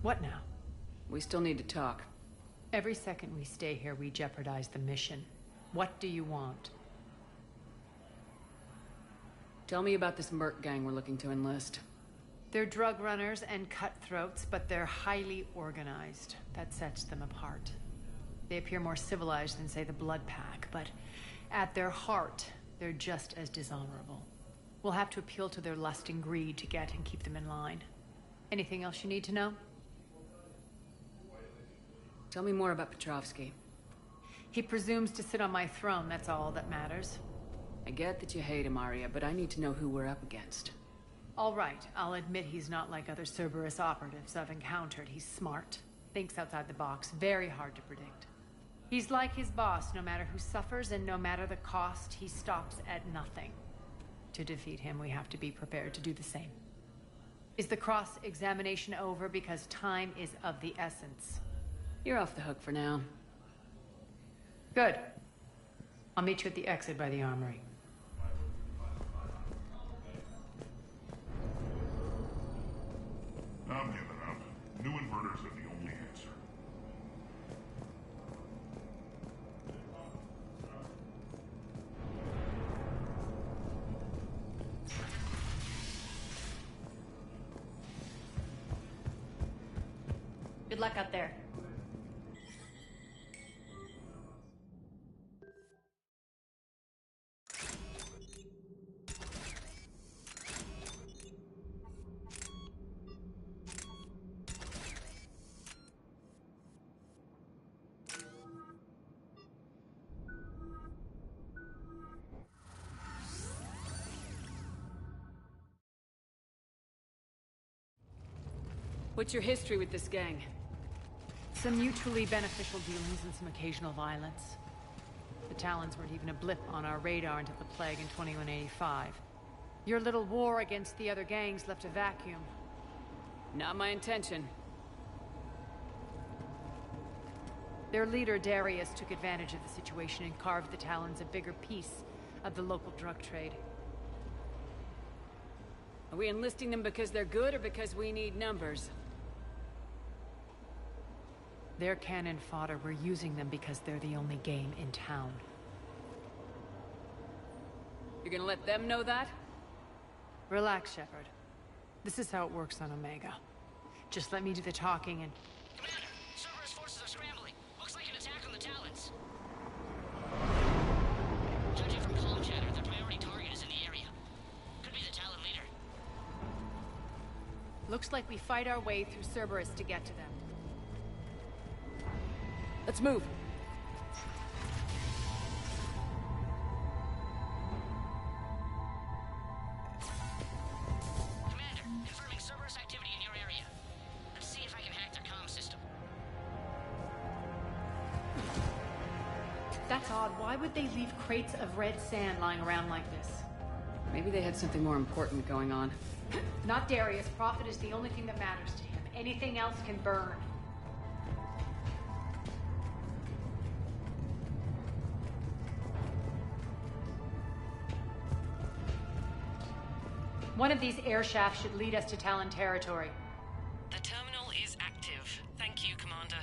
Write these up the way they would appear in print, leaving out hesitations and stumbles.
What now? We still need to talk. Every second we stay here, we jeopardize the mission. What do you want? Tell me about this merc gang we're looking to enlist. They're drug runners and cutthroats, but they're highly organized. That sets them apart. They appear more civilized than, say, the Blood Pack, but at their heart, they're just as dishonorable. We'll have to appeal to their lust and greed to get and keep them in line. Anything else you need to know? Tell me more about Petrovsky. He presumes to sit on my throne, that's all that matters. I get that you hate him, Arya, but I need to know who we're up against. All right, I'll admit he's not like other Cerberus operatives I've encountered. He's smart, thinks outside the box, very hard to predict. He's like his boss, no matter who suffers and no matter the cost, he stops at nothing. To defeat him, we have to be prepared to do the same. Is the cross-examination over? Because time is of the essence. You're off the hook for now. Good. I'll meet you at the exit by the armory. I'm giving up. New inverters are the only answer. Good luck out there. What's your history with this gang? Some mutually beneficial dealings and some occasional violence. The Talons weren't even a blip on our radar until the plague in 2185. Your little war against the other gangs left a vacuum. Not my intention. Their leader, Darius, took advantage of the situation and carved the Talons a bigger piece of the local drug trade. Are we enlisting them because they're good or because we need numbers? They're cannon fodder. We're using them because they're the only game in town. You're gonna let them know that? Relax, Shepard. This is how it works on Omega. Just let me do the talking and... Commander, Cerberus forces are scrambling. Looks like an attack on the Talons. Judging from comm chatter, their priority target is in the area. Could be the Talon leader. Looks like we fight our way through Cerberus to get to them. Let's move. Commander, confirming Cerberus activity in your area. Let's see if I can hack their comm system. That's odd. Why would they leave crates of red sand lying around like this? Maybe they had something more important going on. Not Darius. Profit is the only thing that matters to him. Anything else can burn. One of these air shafts should lead us to Talon territory. The terminal is active. Thank you, Commander.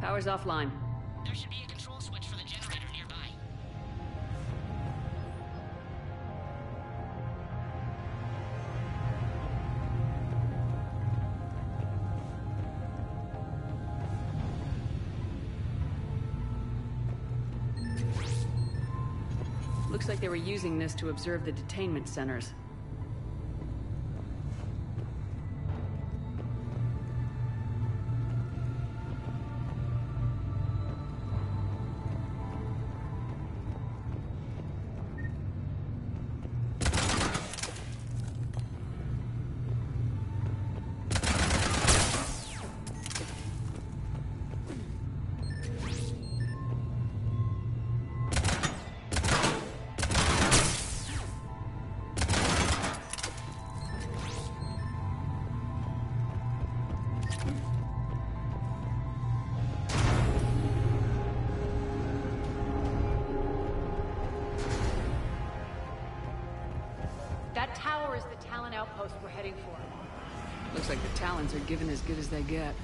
Power's offline. There should be a control switch for the generator nearby. Looks like they were using this to observe the detainment centers. That tower is the Talon outpost we're heading for. Looks like the Talons are given as good as they get.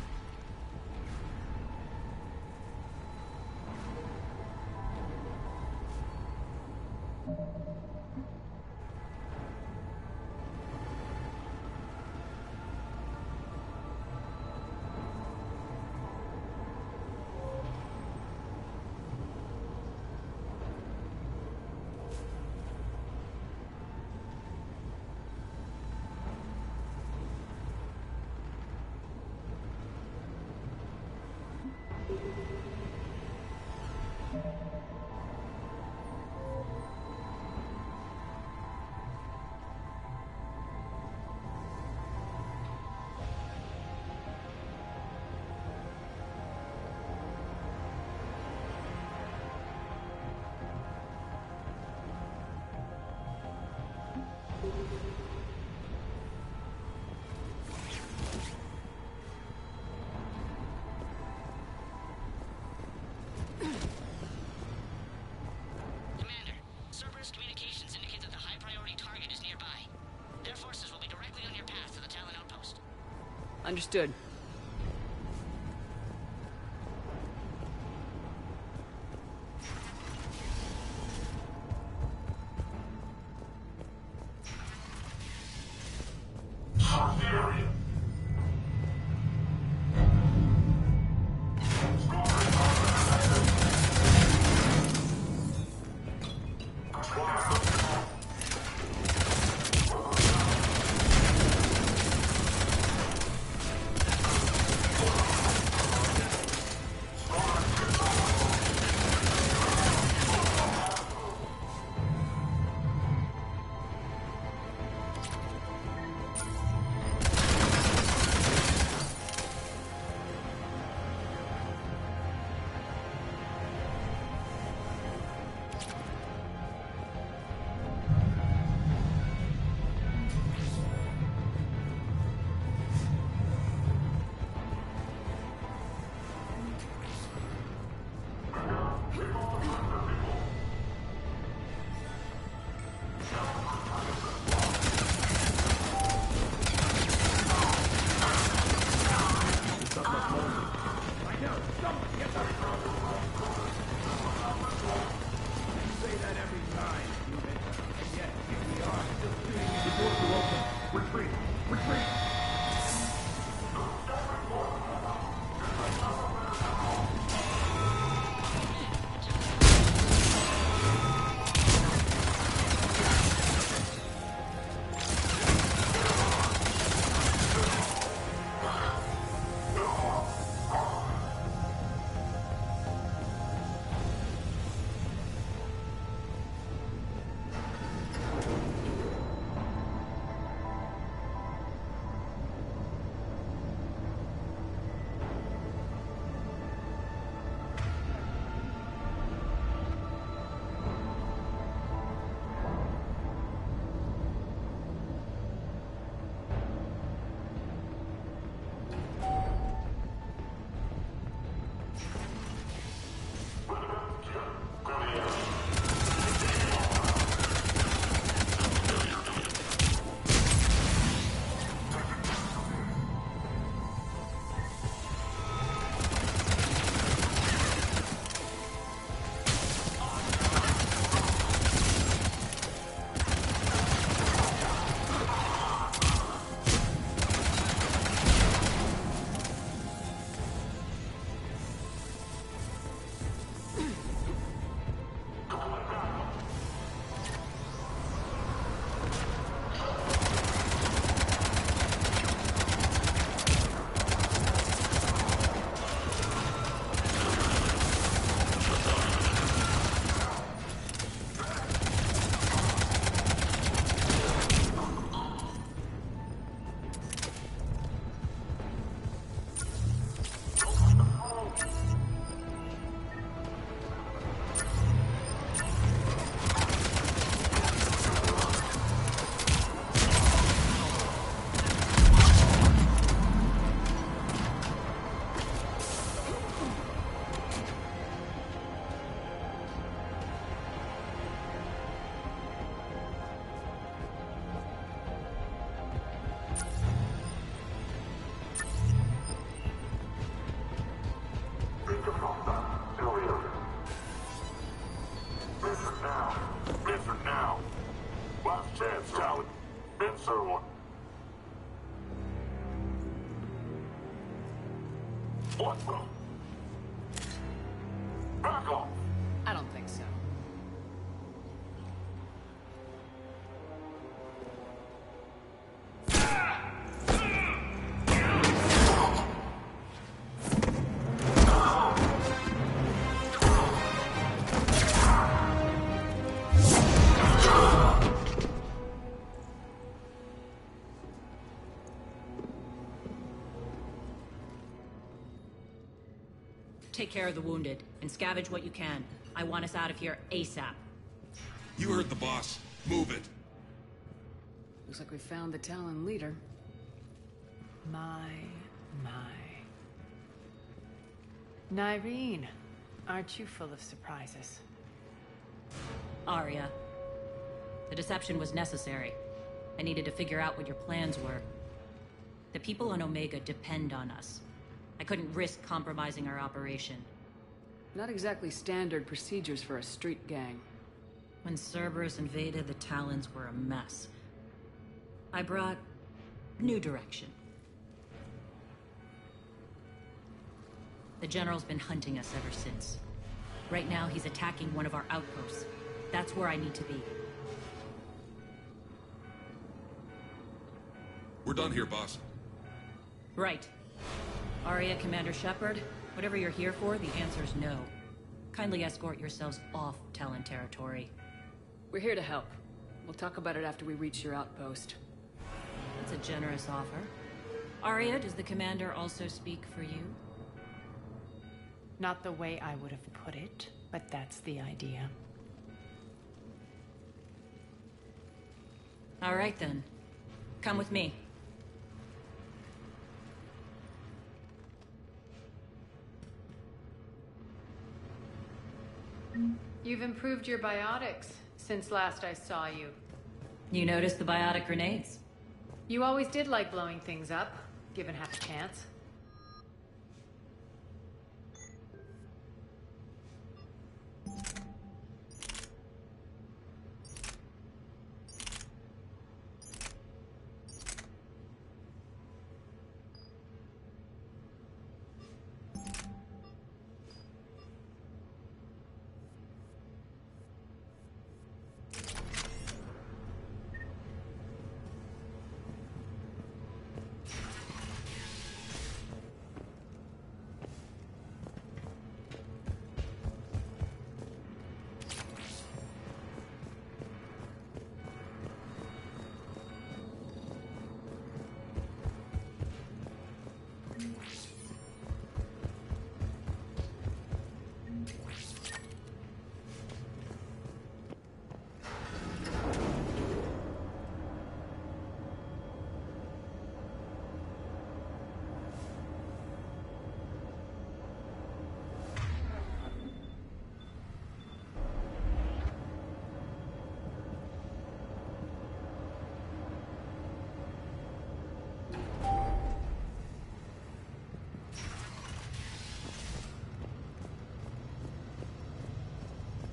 Commander, Cerberus communications indicate that the high-priority target is nearby. Their forces will be directly on your path to the Talon outpost. Understood. Search the area. What's wrong? Back off! I don't think so. Take care of the wounded, and scavenge what you can. I want us out of here ASAP. You heard the boss. Move it. Looks like we found the Talon leader. My. Nyreen, aren't you full of surprises? Arya. The deception was necessary. I needed to figure out what your plans were. The people on Omega depend on us. I couldn't risk compromising our operation. Not exactly standard procedures for a street gang. When Cerberus invaded, the Talons were a mess. I brought new direction. The General's been hunting us ever since. Right now, he's attacking one of our outposts. That's where I need to be. We're done here, boss. Right. Arya, Commander Shepard, whatever you're here for, the answer's no. Kindly escort yourselves off Talon territory. We're here to help. We'll talk about it after we reach your outpost. That's a generous offer. Arya, does the Commander also speak for you? Not the way I would have put it, but that's the idea. All right then. Come with me. You've improved your biotics since last I saw you. You noticed the biotic grenades? You always did like blowing things up, given half a chance.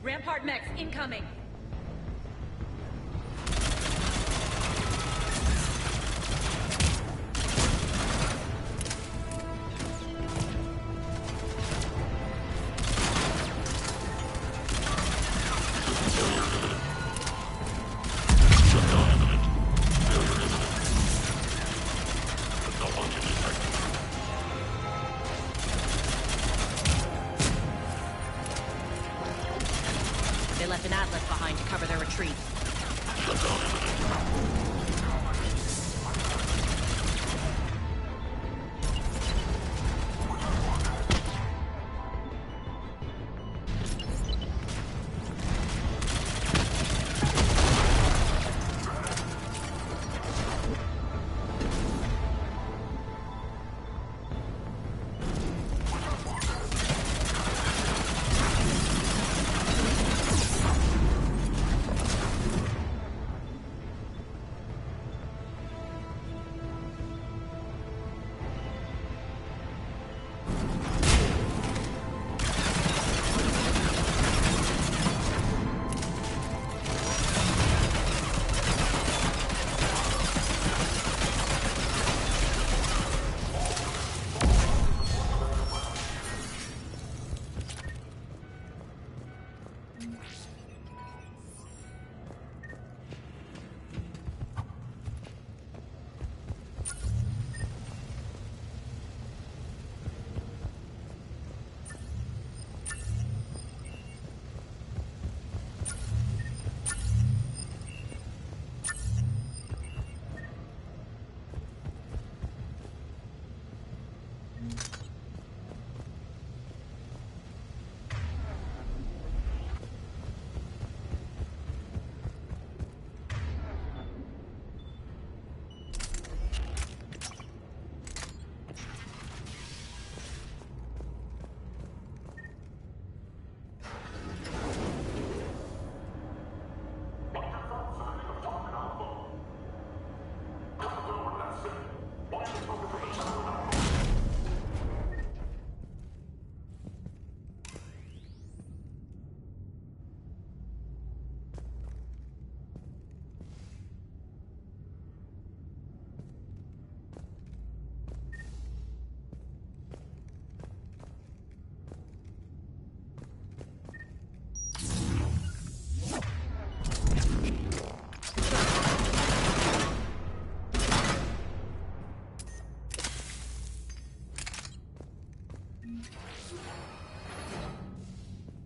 Rampart mechs incoming! They left an atlas behind to cover their retreat.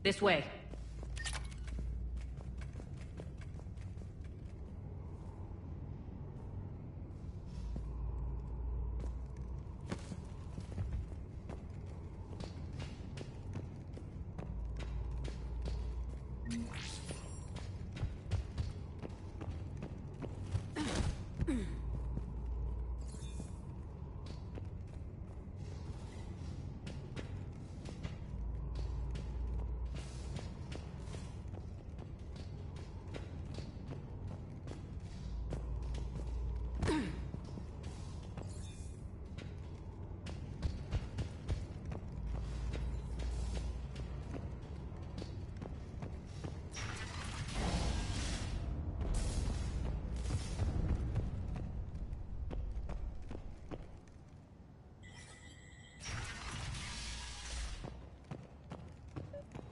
This way.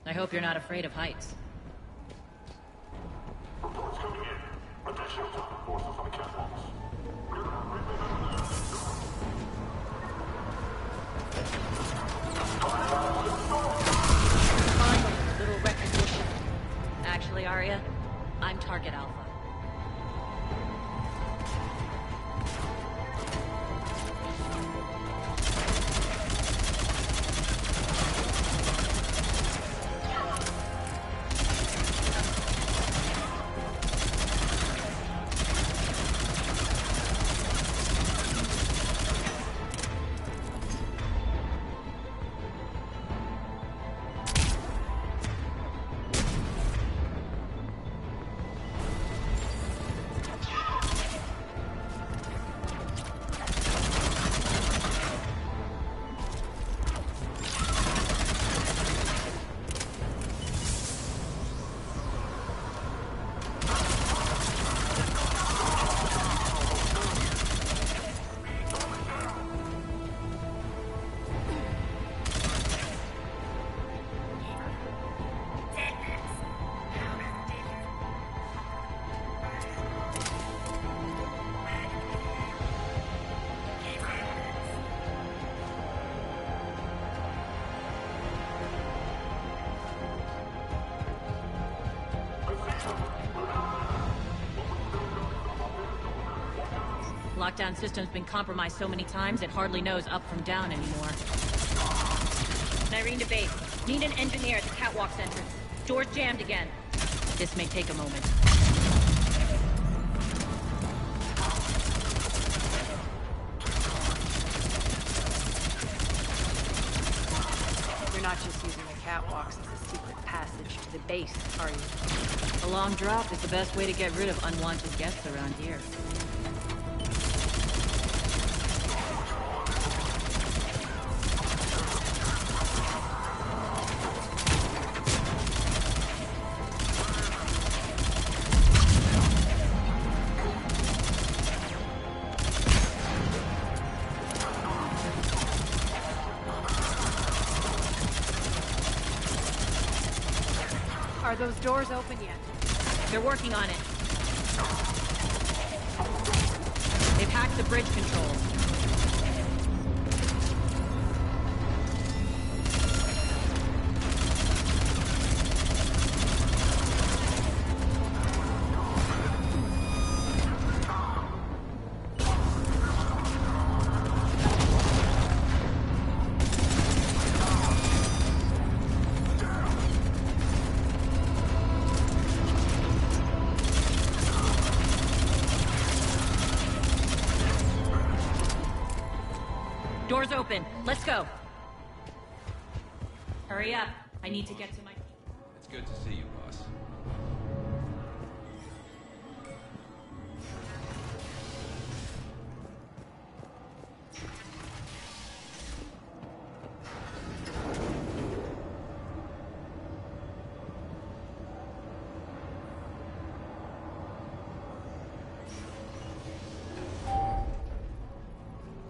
I hope you're not afraid of heights. Reports coming in. Additional target forces on the catwalks. Finally, a little recognition. Actually, Arya, I'm Target Alpha. Lockdown system's been compromised so many times it hardly knows up from down anymore. Irene to base. Need an engineer at the catwalk's entrance. Door's jammed again. This may take a moment. You're not just using the catwalks as a secret passage to the base, are you? A long drop is the best way to get rid of unwanted guests around here. Are those doors open yet? They're working on it. They've hacked the bridge controls. Doors open. Let's go. Hurry up. I need to get to my... It's good to see you, boss.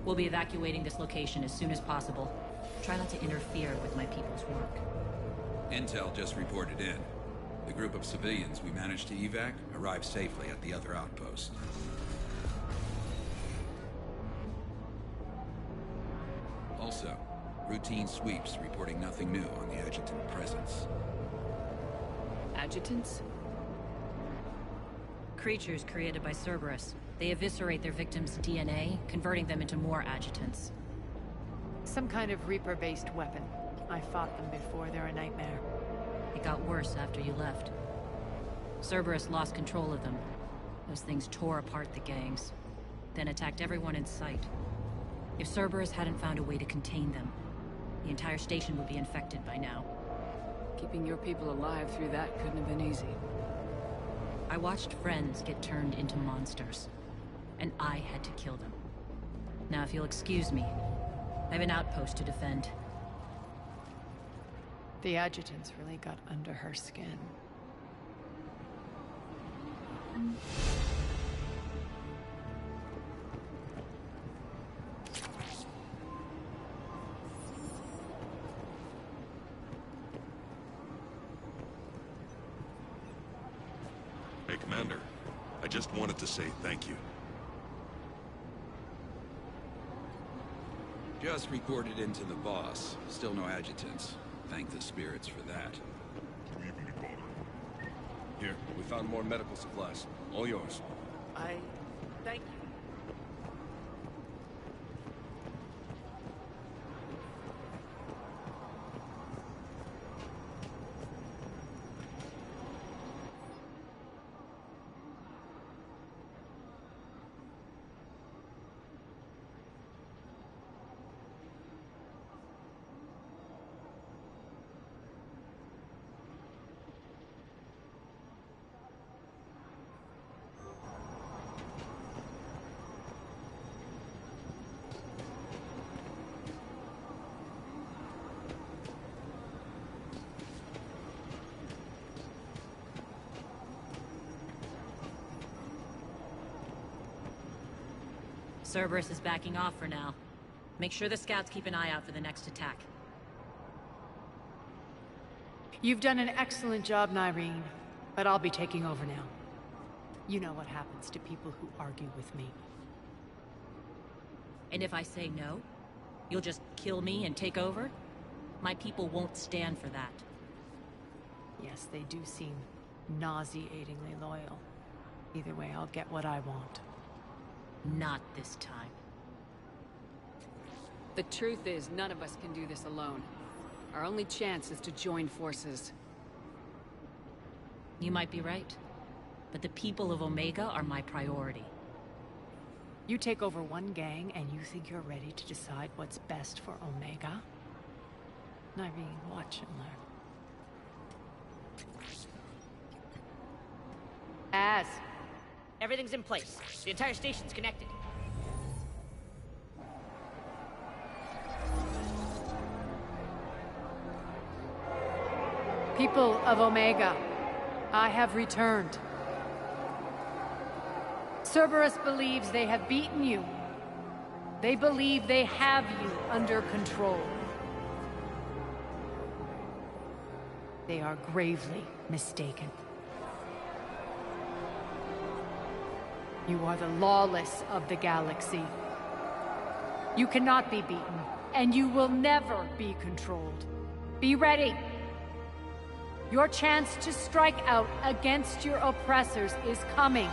We'll be evacuating this location as soon as possible. Try not to interfere with my people's work. Intel just reported in. The group of civilians we managed to evac arrived safely at the other outpost. Also, Routine sweeps reporting nothing new on the adjutant presence. Adjutants? Creatures created by Cerberus. They eviscerate their victims' DNA, converting them into more adjutants. Some kind of Reaper-based weapon. I fought them before, they're a nightmare. It got worse after you left. Cerberus lost control of them. Those things tore apart the gangs, then attacked everyone in sight. If Cerberus hadn't found a way to contain them, the entire station would be infected by now. Keeping your people alive through that couldn't have been easy. I watched friends get turned into monsters, and I had to kill them. Now, if you'll excuse me, I have an outpost to defend. The adjutants really got under her skin. Hey, Commander. I just wanted to say thank you. Just reported into the boss. Still no adjutants. Thank the spirits for that. Here, we found more medical supplies. All yours. Thank you. Cerberus is backing off for now. Make sure the scouts keep an eye out for the next attack. You've done an excellent job, Nyreen, but I'll be taking over now. You know what happens to people who argue with me. And if I say no, you'll just kill me and take over? My people won't stand for that. Yes, they do seem nauseatingly loyal. Either way, I'll get what I want. Not this time. The truth is, none of us can do this alone. Our only chance is to join forces. You might be right, but the people of Omega are my priority. You take over one gang and you think you're ready to decide what's best for Omega? Nyreen, watch and learn. Everything's in place. The entire station's connected. People of Omega, I have returned. Cerberus believes they have beaten you. They believe they have you under control. They are gravely mistaken. You are the lawless of the galaxy. You cannot be beaten, and you will never be controlled. Be ready. Your chance to strike out against your oppressors is coming.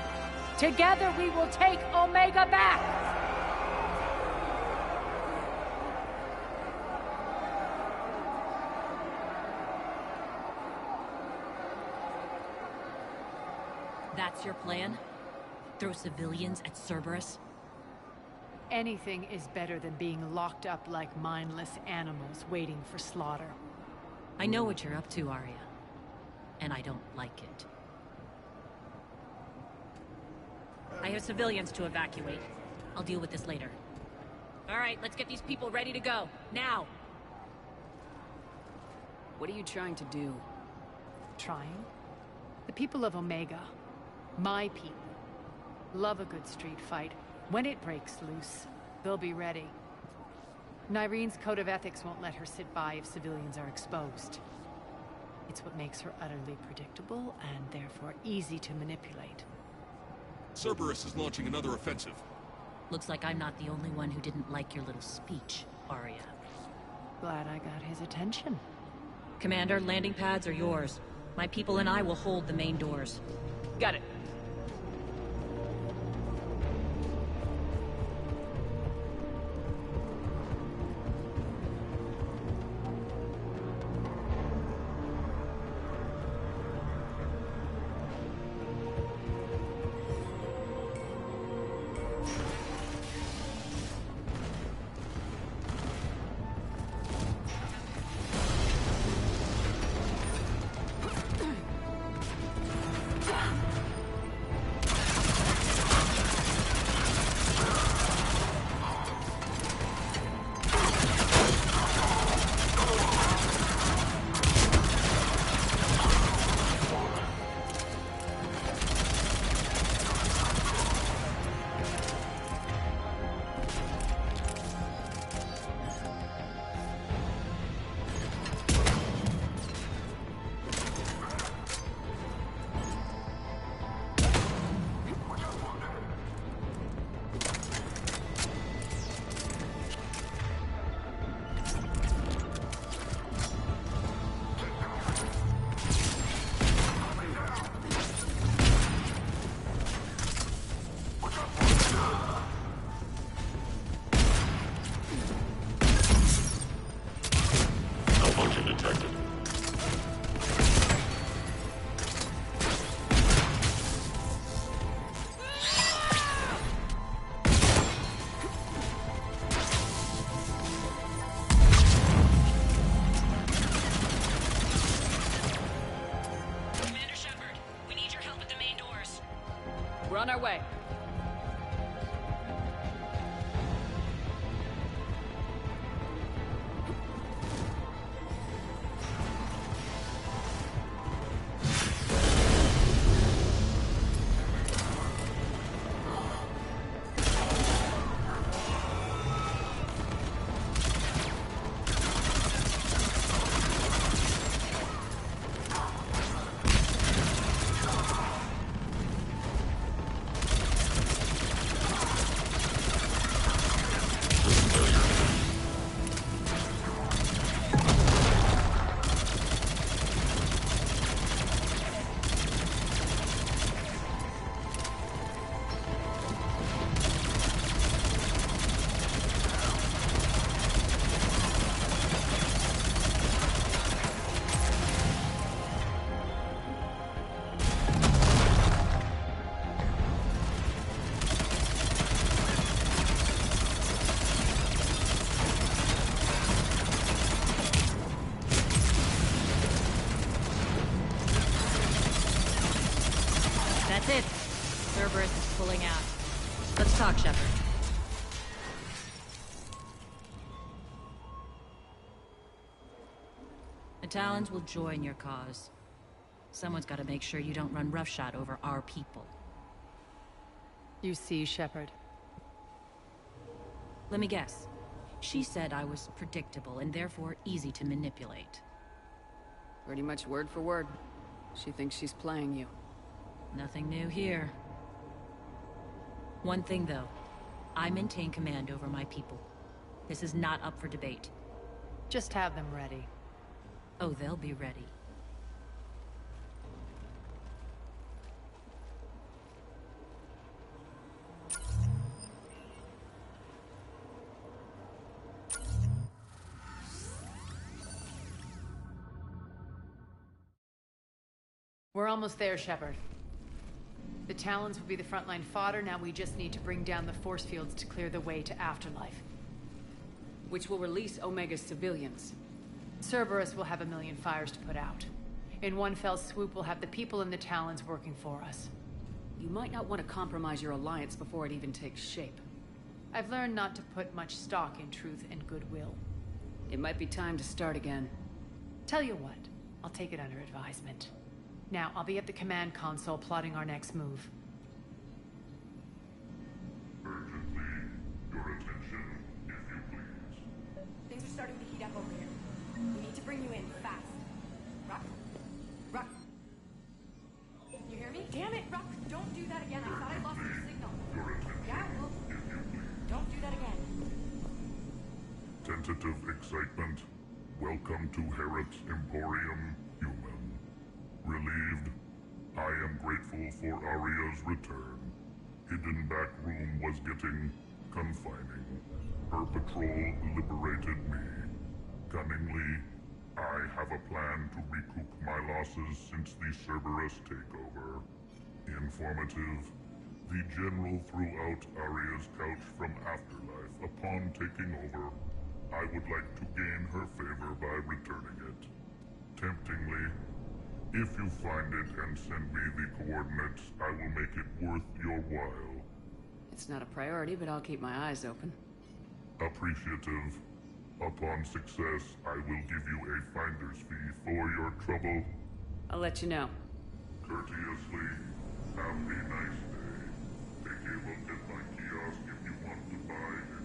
Together we will take Omega back! That's your plan? Throw civilians at Cerberus? Anything is better than being locked up like mindless animals waiting for slaughter. I know what you're up to, Arya. And I don't like it. I have civilians to evacuate. I'll deal with this later. All right, let's get these people ready to go. Now! What are you trying to do? Trying? The people of Omega, my people, love a good street fight. When it breaks loose, they'll be ready. Nyreen's code of ethics won't let her sit by if civilians are exposed. It's what makes her utterly predictable and therefore easy to manipulate. Cerberus is launching another offensive. Looks like I'm not the only one who didn't like your little speech, Arya. glad I got his attention. Commander, landing pads are yours. My people and I will hold the main doors. Got it. We're on our way. That's it. Cerberus is pulling out. Let's talk, Shepard. The Talons will join your cause. Someone's got to make sure you don't run roughshod over our people. You see, Shepard. Let me guess. She said I was predictable and therefore easy to manipulate. Pretty much word for word. She thinks she's playing you. Nothing new here. One thing, though. I maintain command over my people. This is not up for debate. Just have them ready. Oh, they'll be ready. We're almost there, Shepard. The Talons will be the frontline fodder, now we just need to bring down the force fields to clear the way to Afterlife. Which will release Omega's civilians. Cerberus will have a million fires to put out. In one fell swoop, we'll have the people in the Talons working for us. You might not want to compromise your alliance before it even takes shape. I've learned not to put much stock in truth and goodwill. It might be time to start again. Tell you what, I'll take it under advisement. Now, I'll be at the command console plotting our next move. Urgently, your attention, if you please. Things are starting to heat up over here. We need to bring you in, fast. Ruck? Ruck? You hear me? Damn it, Ruck! Don't do that again. I thought I lost your signal. Your attention, Yeah, well, if you please. don't do that again. 10 tentative excitement. Welcome to Herod's Emporium, human. Relieved, I am grateful for Aria's return. Hidden back room was getting confining. Her patrol liberated me. Cunningly, I have a plan to recoup my losses since the Cerberus takeover. Informative, the General threw out Aria's couch from Afterlife upon taking over. I would like to gain her favor by returning it. Temptingly, if you find it and send me the coordinates, I will make it worth your while. It's not a priority, but I'll keep my eyes open. Appreciative. Upon success, I will give you a finder's fee for your trouble. I'll let you know. Courteously, have a nice day. Take a look at my kiosk if you want to buy anything.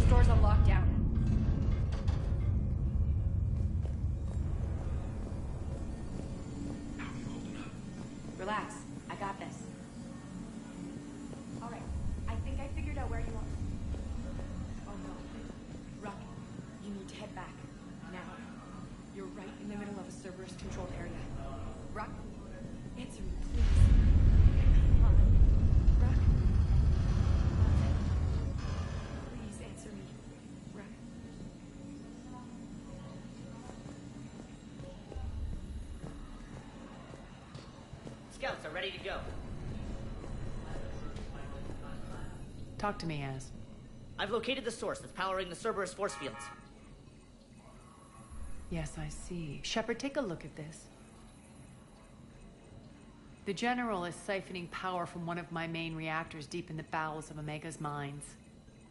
Doors on lockdown. How are you holding up? Relax. I got this. Alright. I think I figured out where you are. Oh no. Rocky, you need to head back. Now. You're right in the middle of a Cerberus-controlled area. Rocky, answer me, please. Come on. Rocky. Please answer me. Rocky. Scouts are ready to go. Talk to me, Az. I've located the source that's powering the Cerberus force fields. Yes, I see. Shepard, take a look at this. The General is siphoning power from one of my main reactors deep in the bowels of Omega's mines.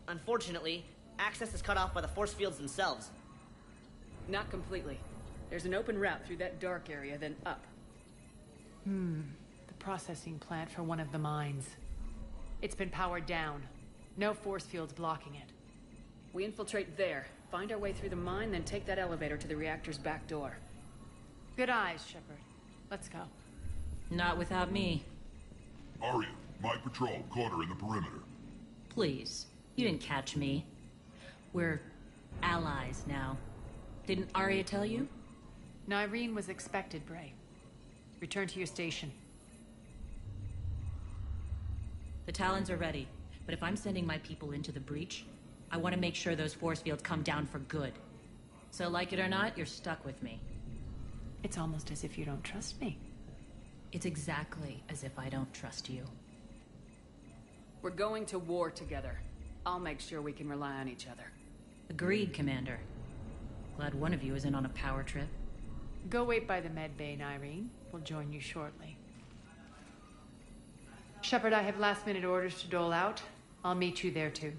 Unfortunately, access is cut off by the force fields themselves. Not completely. There's an open route through that dark area, then up. The processing plant for one of the mines. It's been powered down. No force fields blocking it. We infiltrate there, find our way through the mine, then take that elevator to the reactor's back door. Good eyes, Shepard. Let's go. Not without me. Aria, my patrol, quarter in the perimeter. Please. You didn't catch me. We're allies now. Didn't Arya tell you? Nyreen was expected, Bray. Return to your station. The Talons are ready, but if I'm sending my people into the breach, I want to make sure those force fields come down for good. So like it or not, you're stuck with me. It's almost as if you don't trust me. It's exactly as if I don't trust you. We're going to war together. I'll make sure we can rely on each other. Agreed, Commander. Glad one of you isn't on a power trip. Go wait by the med bay, Nyreen. We'll join you shortly. Shepard, I have last-minute orders to dole out. I'll meet you there, too.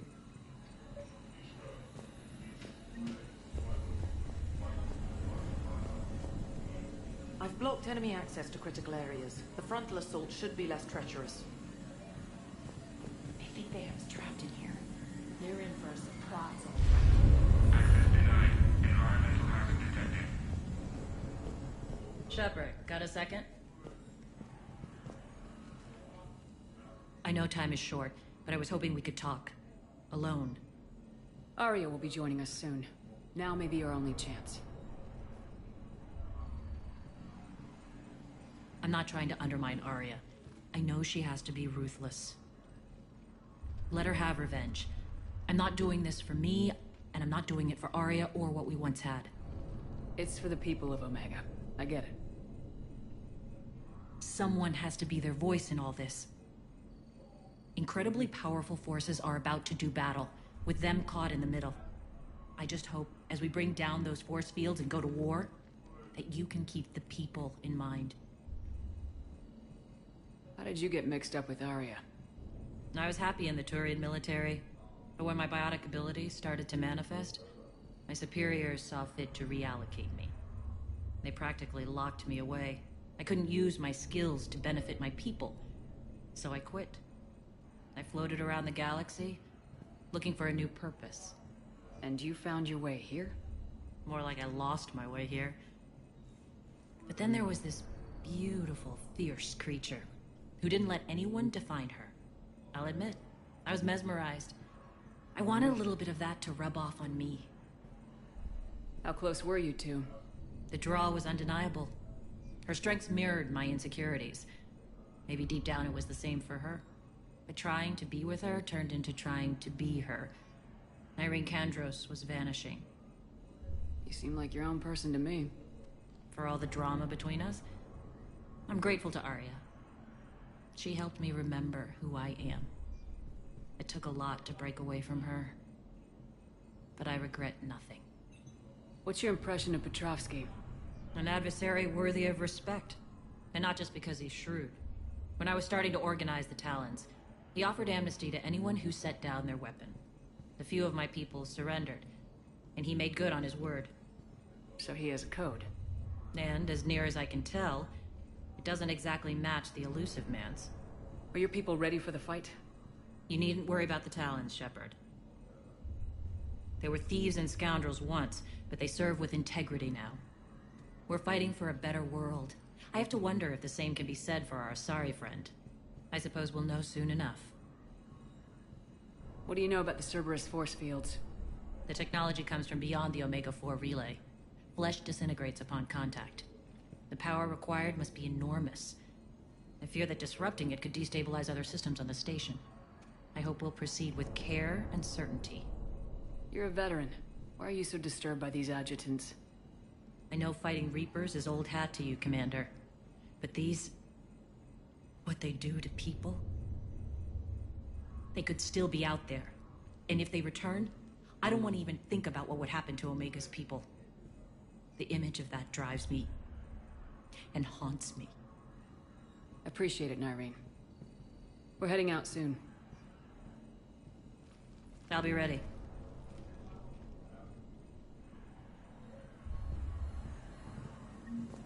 I've blocked enemy access to critical areas. The frontal assault should be less treacherous. I think they have us trapped in here. They're in for a surprise. Identity Shepard, got a second? I know time is short, but I was hoping we could talk. Alone. Arya will be joining us soon. Now may be our only chance. I'm not trying to undermine Arya. I know she has to be ruthless. Let her have revenge. I'm not doing this for me, and I'm not doing it for Arya or what we once had. It's for the people of Omega. I get it. Someone has to be their voice in all this. Incredibly powerful forces are about to do battle, with them caught in the middle. I just hope, as we bring down those force fields and go to war, that you can keep the people in mind. How did you get mixed up with Arya? I was happy in the Turian military, but when my biotic abilities started to manifest, my superiors saw fit to reallocate me. They practically locked me away. I couldn't use my skills to benefit my people, so I quit. I floated around the galaxy, looking for a new purpose. And you found your way here? More like I lost my way here. But then there was this beautiful, fierce creature who didn't let anyone define her. I'll admit, I was mesmerized. I wanted a little bit of that to rub off on me. How close were you two? The draw was undeniable. Her strengths mirrored my insecurities. Maybe deep down it was the same for her. But trying to be with her turned into trying to be her. Irene Kandros was vanishing. You seem like your own person to me. For all the drama between us, I'm grateful to Arya. She helped me remember who I am. It took a lot to break away from her, but I regret nothing. What's your impression of Petrovsky? An adversary worthy of respect, and not just because he's shrewd. When I was starting to organize the Talons, he offered amnesty to anyone who set down their weapon. A few of my people surrendered, and he made good on his word. So he has a code. And, as near as I can tell, it doesn't exactly match the elusive man's. Are your people ready for the fight? You needn't worry about the Talons, Shepard. They were thieves and scoundrels once, but they serve with integrity now. We're fighting for a better world. I have to wonder if the same can be said for our Asari friend. I suppose we'll know soon enough. What do you know about the Cerberus force fields? The technology comes from beyond the Omega-4 relay. Flesh disintegrates upon contact. The power required must be enormous. I fear that disrupting it could destabilize other systems on the station. I hope we'll proceed with care and certainty. You're a veteran. Why are you so disturbed by these adjutants? I know fighting Reapers is old hat to you, Commander. But these... what they do to people? They could still be out there. And if they return, I don't want to even think about what would happen to Omega's people. The image of that drives me and haunts me. Appreciate it, Nyreen. We're heading out soon. I'll be ready. Commander.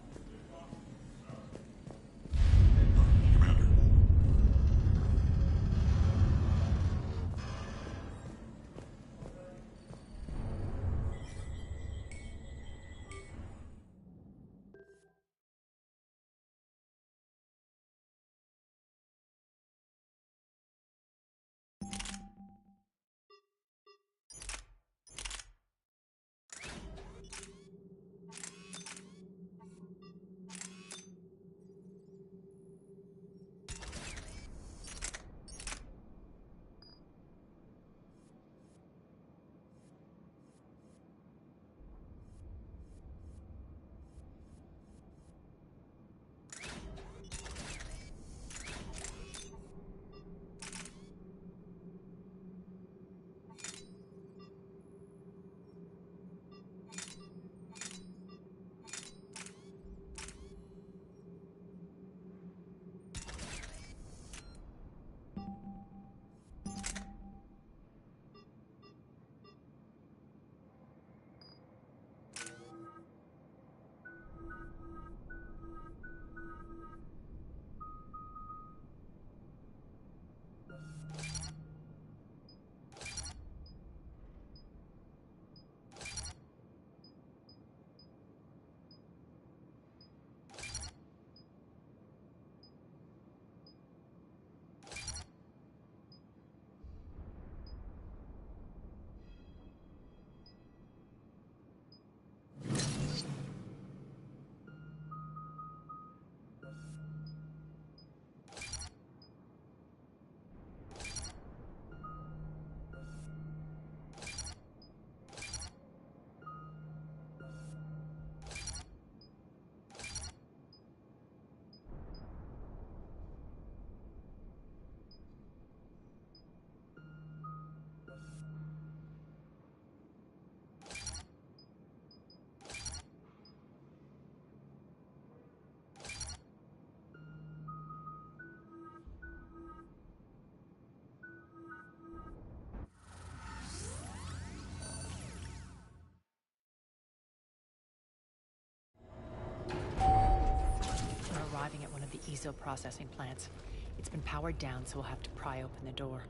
ESO processing plants. It's been powered down, so we'll have to pry open the door.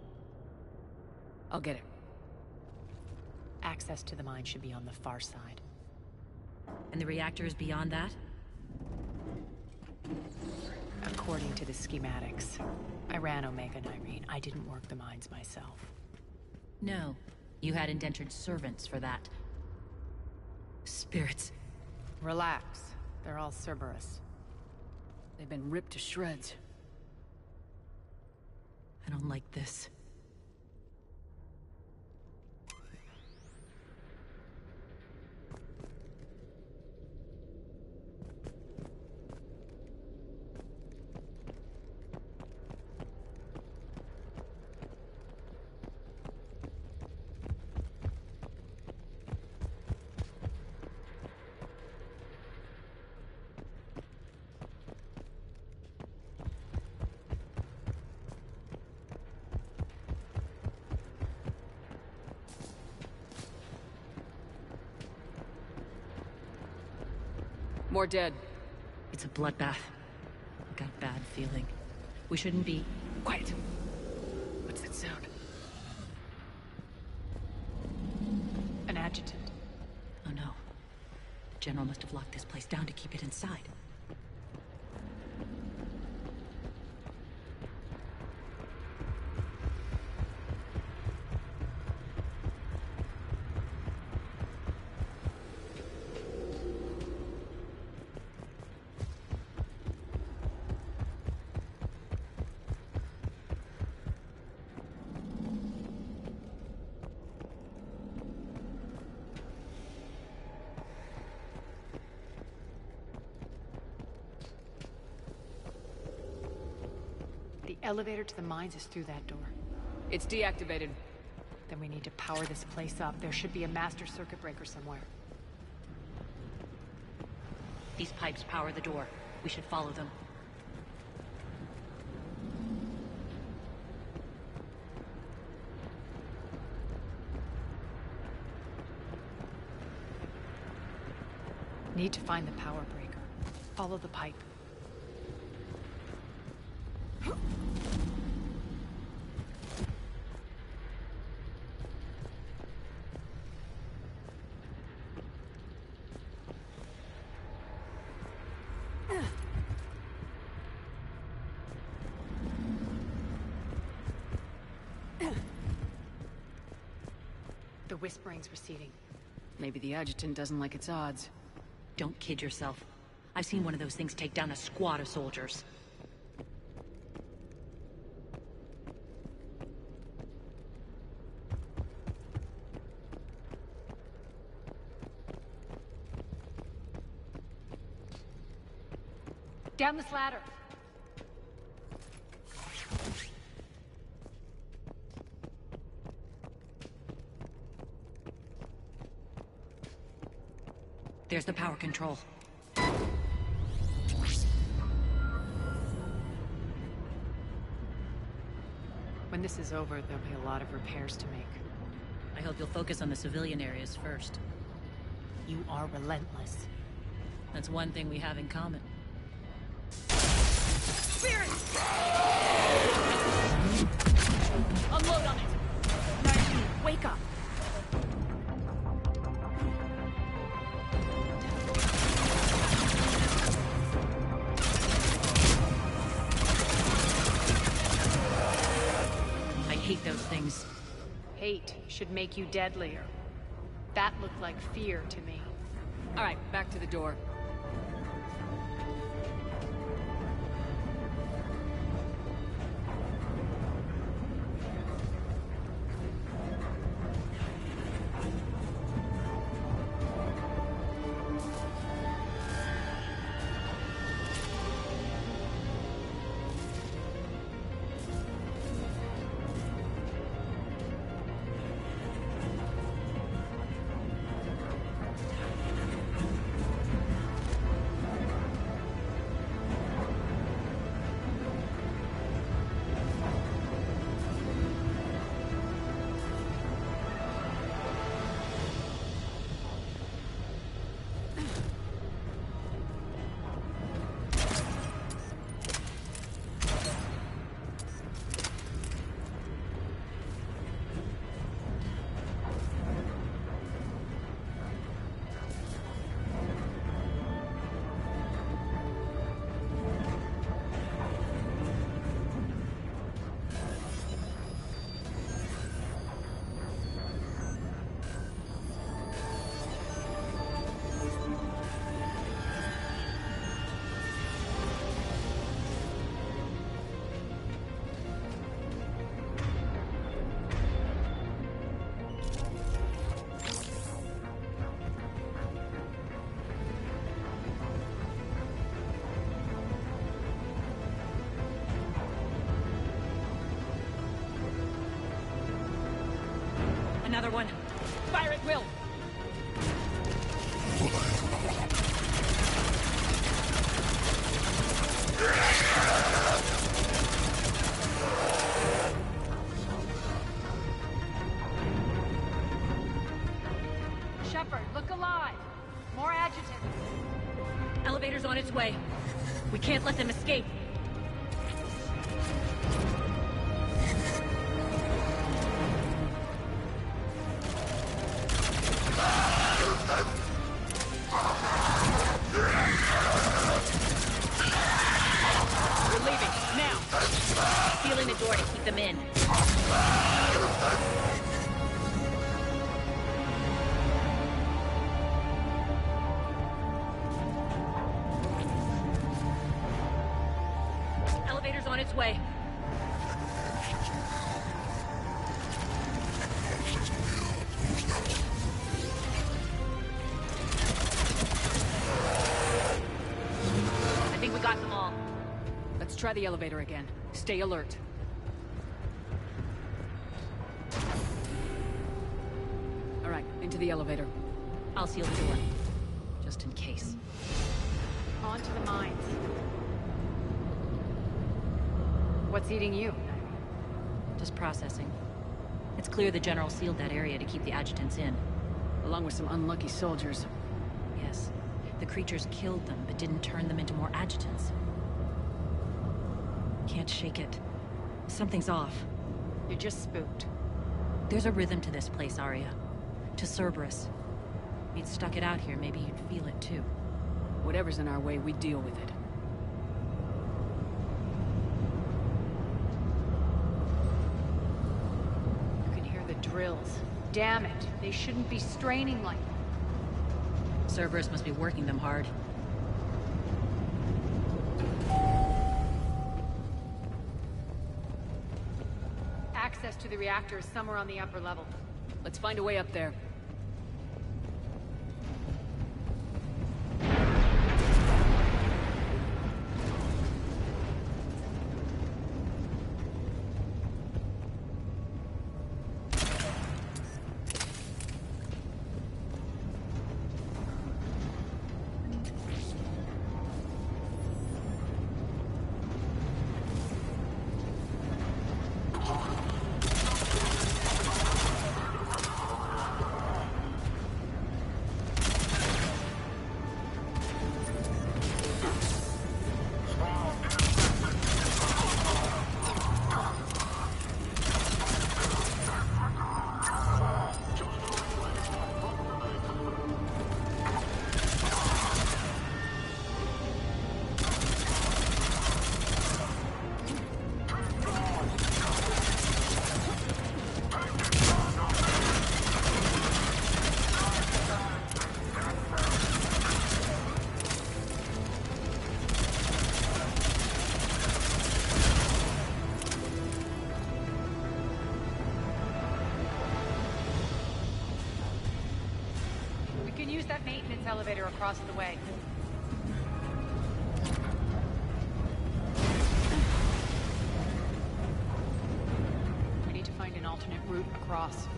I'll get it. Access to the mine should be on the far side. And the reactor is beyond that? According to the schematics. I ran Omega Nyrene. I didn't work the mines myself. No. You had indentured servants for that. Spirits. Relax. They're all Cerberus. They've been ripped to shreds. I don't like this. More dead. It's a bloodbath. I got a bad feeling. We shouldn't be... Quiet. What's that sound? An adjutant. Oh no. The General must have locked this place down to keep it inside. The elevator to the mines is through that door. It's deactivated. Then we need to power this place up. There should be a master circuit breaker somewhere. These pipes power the door. We should follow them. Need to find the power breaker. Follow the pipe. The whispering's receding. Maybe the adjutant doesn't like its odds. Don't kid yourself. I've seen one of those things take down a squad of soldiers. Down this ladder. There's the power control. When this is over, there'll be a lot of repairs to make. I hope you'll focus on the civilian areas first. You are relentless. That's one thing we have in common. Spirits! Unload on it! Nyrene, wake up! I hate those things. Hate should make you deadlier. That looked like fear to me. All right, back to the door. another one. Fire at will! Shepard, look alive! More adjutants! Elevator's on its way. We can't let them escape. We're leaving, now! Sealing the door to keep them in. Elevator's on its way. I think we got them all. Let's try the elevator again. Stay alert. All right, into the elevator. I'll seal the door. Just in case. On to the mines. What's eating you? Just processing. It's clear the General sealed that area to keep the adjutants in. Along with some unlucky soldiers. Yes. The creatures killed them, but didn't turn them into more adjutants. Can't shake it. Something's off. You're just spooked. There's a rhythm to this place, Arya. To Cerberus. If you'd stuck it out here, maybe you'd feel it too. Whatever's in our way, we deal with it. You can hear the drills. Damn it, they shouldn't be straining like that. Cerberus must be working them hard. Access to the reactor is somewhere on the upper level. Let's find a way up there. That maintenance elevator across the way. We need to find an alternate route across.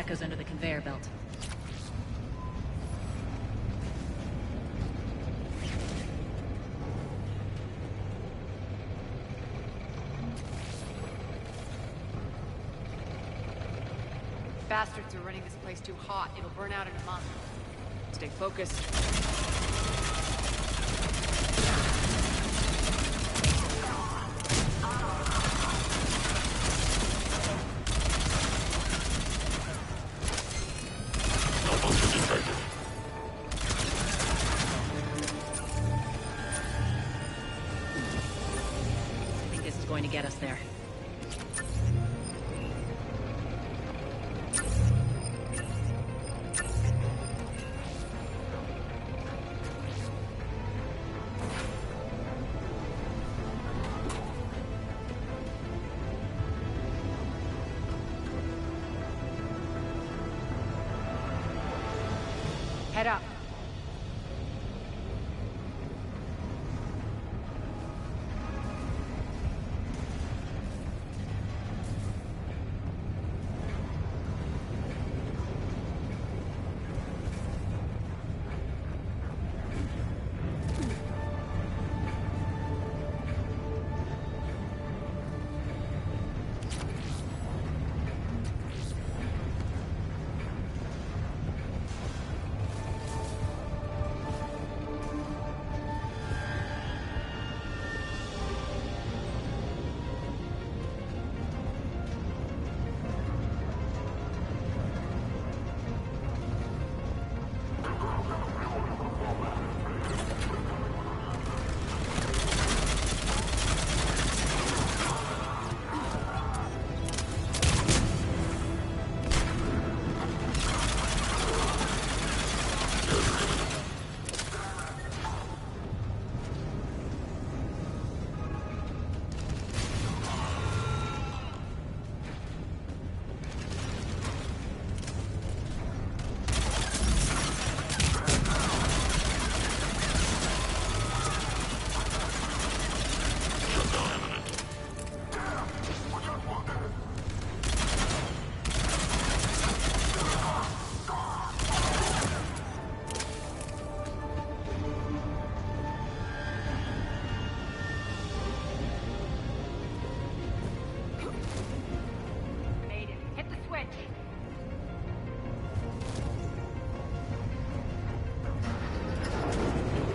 That goes under the conveyor belt. Bastards are running this place too hot. It'll burn out in a month. Stay focused. I think this is going to get us there. Head up.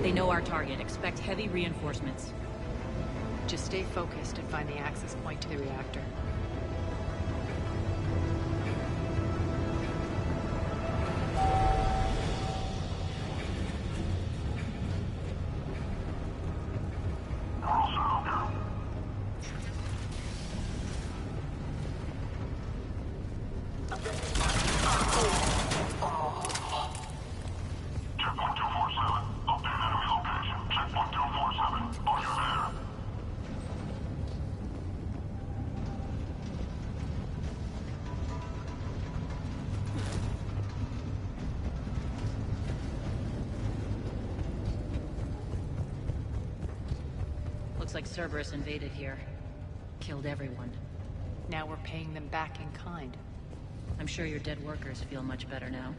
They know our target. Expect heavy reinforcements. Just stay focused and find the access point to the reactor. Looks like Cerberus invaded here. Killed everyone. Now we're paying them back in kind. I'm sure your dead workers feel much better now.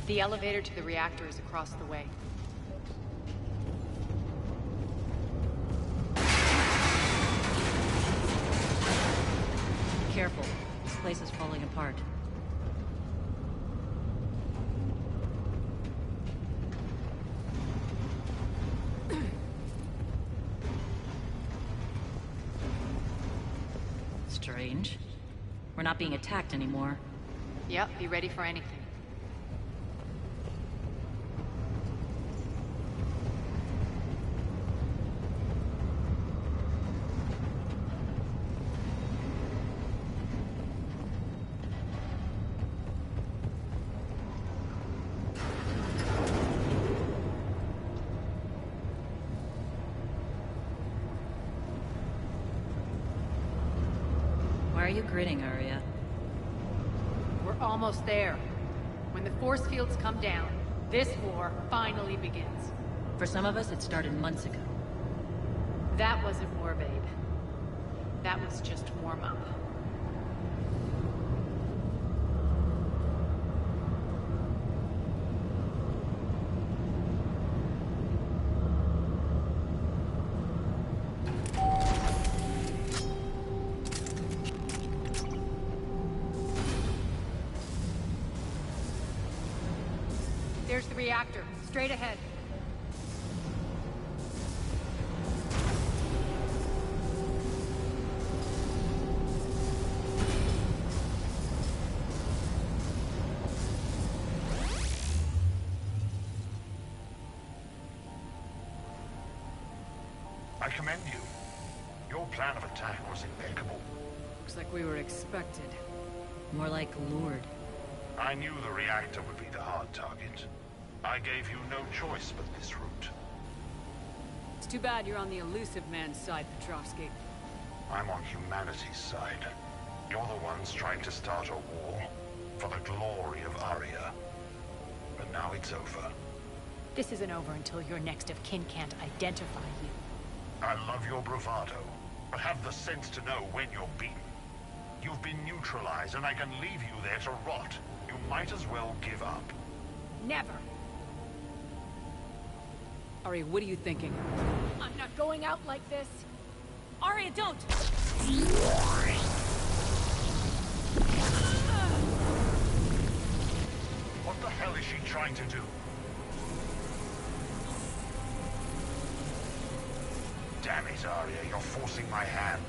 The elevator to the reactor is across the way. Careful. This place is falling apart. Strange. We're not being attacked anymore. Yep, be ready for anything. Why are you grinning, Arya? We're almost there. When the force fields come down, This war finally begins. For some of us, it started months ago. That wasn't war, babe. That was just warm-up. There's the reactor. Straight ahead. I commend you. Your plan of attack was impeccable. Looks like we were expected. More like lured. I knew the reactor would be the hard target. I gave you no choice but this route. It's too bad you're on the elusive man's side, Petrovsky. I'm on humanity's side. You're the ones trying to start a war for the glory of Aria. But now it's over. This isn't over until your next of kin can't identify you. I love your bravado, but have the sense to know when you're beaten. You've been neutralized, and I can leave you there to rot. You might as well give up. Never. Ari, what are you thinking? I'm not going out like this. Arya, don't! What the hell is she trying to do? Damn it, Arya, you're forcing my hand.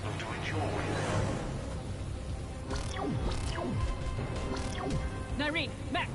We'll do it your way then. Nyreen, Max!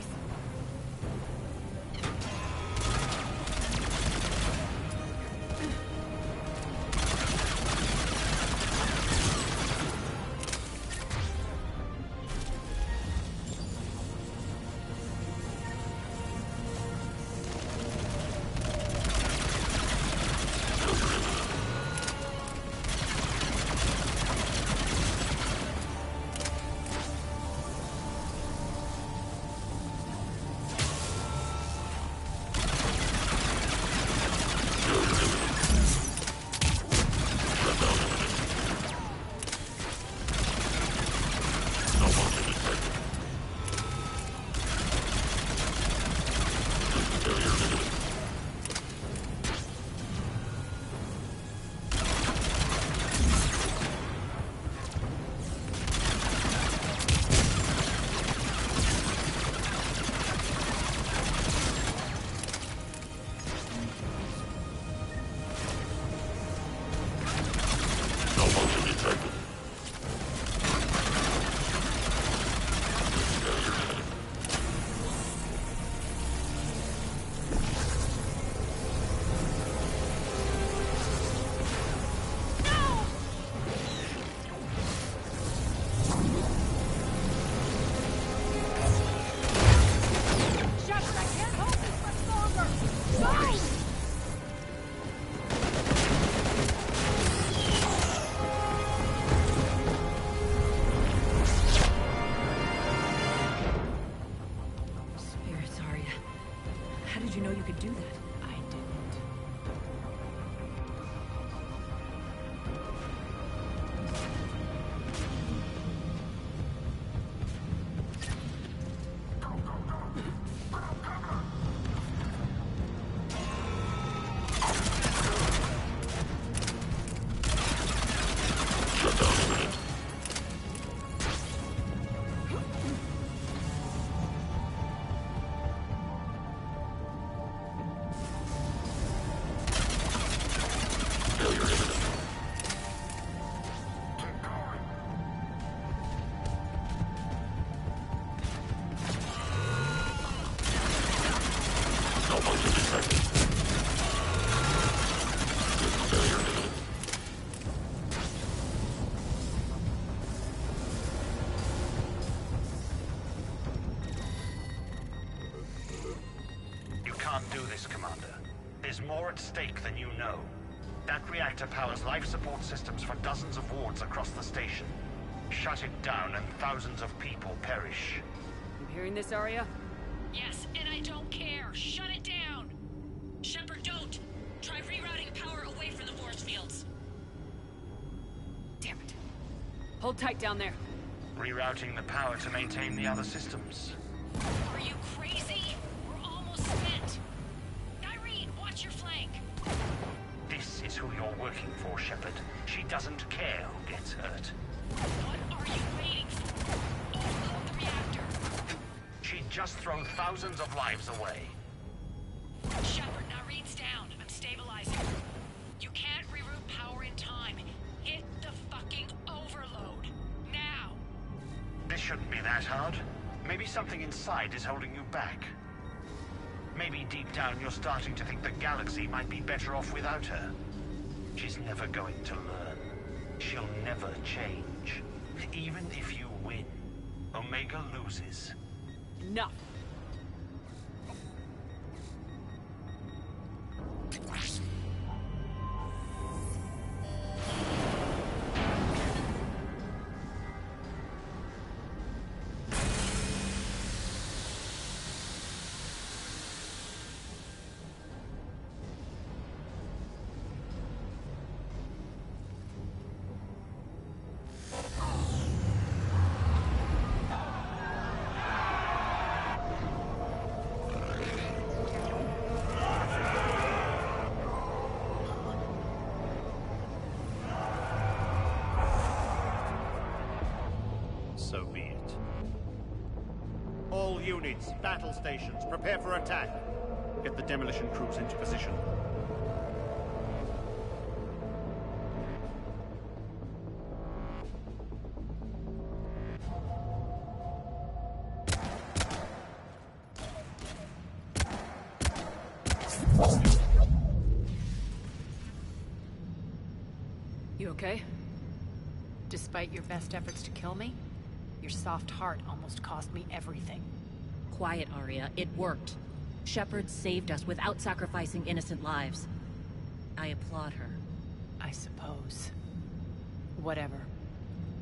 Do this, Commander. There's more at stake than you know. That reactor powers life support systems for dozens of wards across the station. Shut it down and thousands of people perish. You hearing this, Arya? Yes, and I don't care. Shut it down! Shepard, don't! Try rerouting power away from the force fields. Damn it. Hold tight down there. Rerouting the power to maintain the other systems. Are you crazy? We're almost spent. Irene, watch your flank. This is who you're working for, Shepard. She doesn't care who gets hurt. What are you waiting for? Overload the reactor. She'd just throw thousands of lives away. Shepard, Irene's down. I'm stabilizing. You can't reroute power in time. Hit the fucking overload. Now! This shouldn't be that hard. Maybe something inside is holding you back. Maybe deep down you're starting to think the galaxy might be better off without her. She's never going to learn. She'll never change. Even if you win, Omega loses. Enough! So be it. All units, battle stations, prepare for attack. Get the demolition crews into position. You okay? Despite your best efforts to kill me, your soft heart almost cost me everything. Quiet, Arya. It worked. Shepard saved us without sacrificing innocent lives. I applaud her. I suppose. Whatever.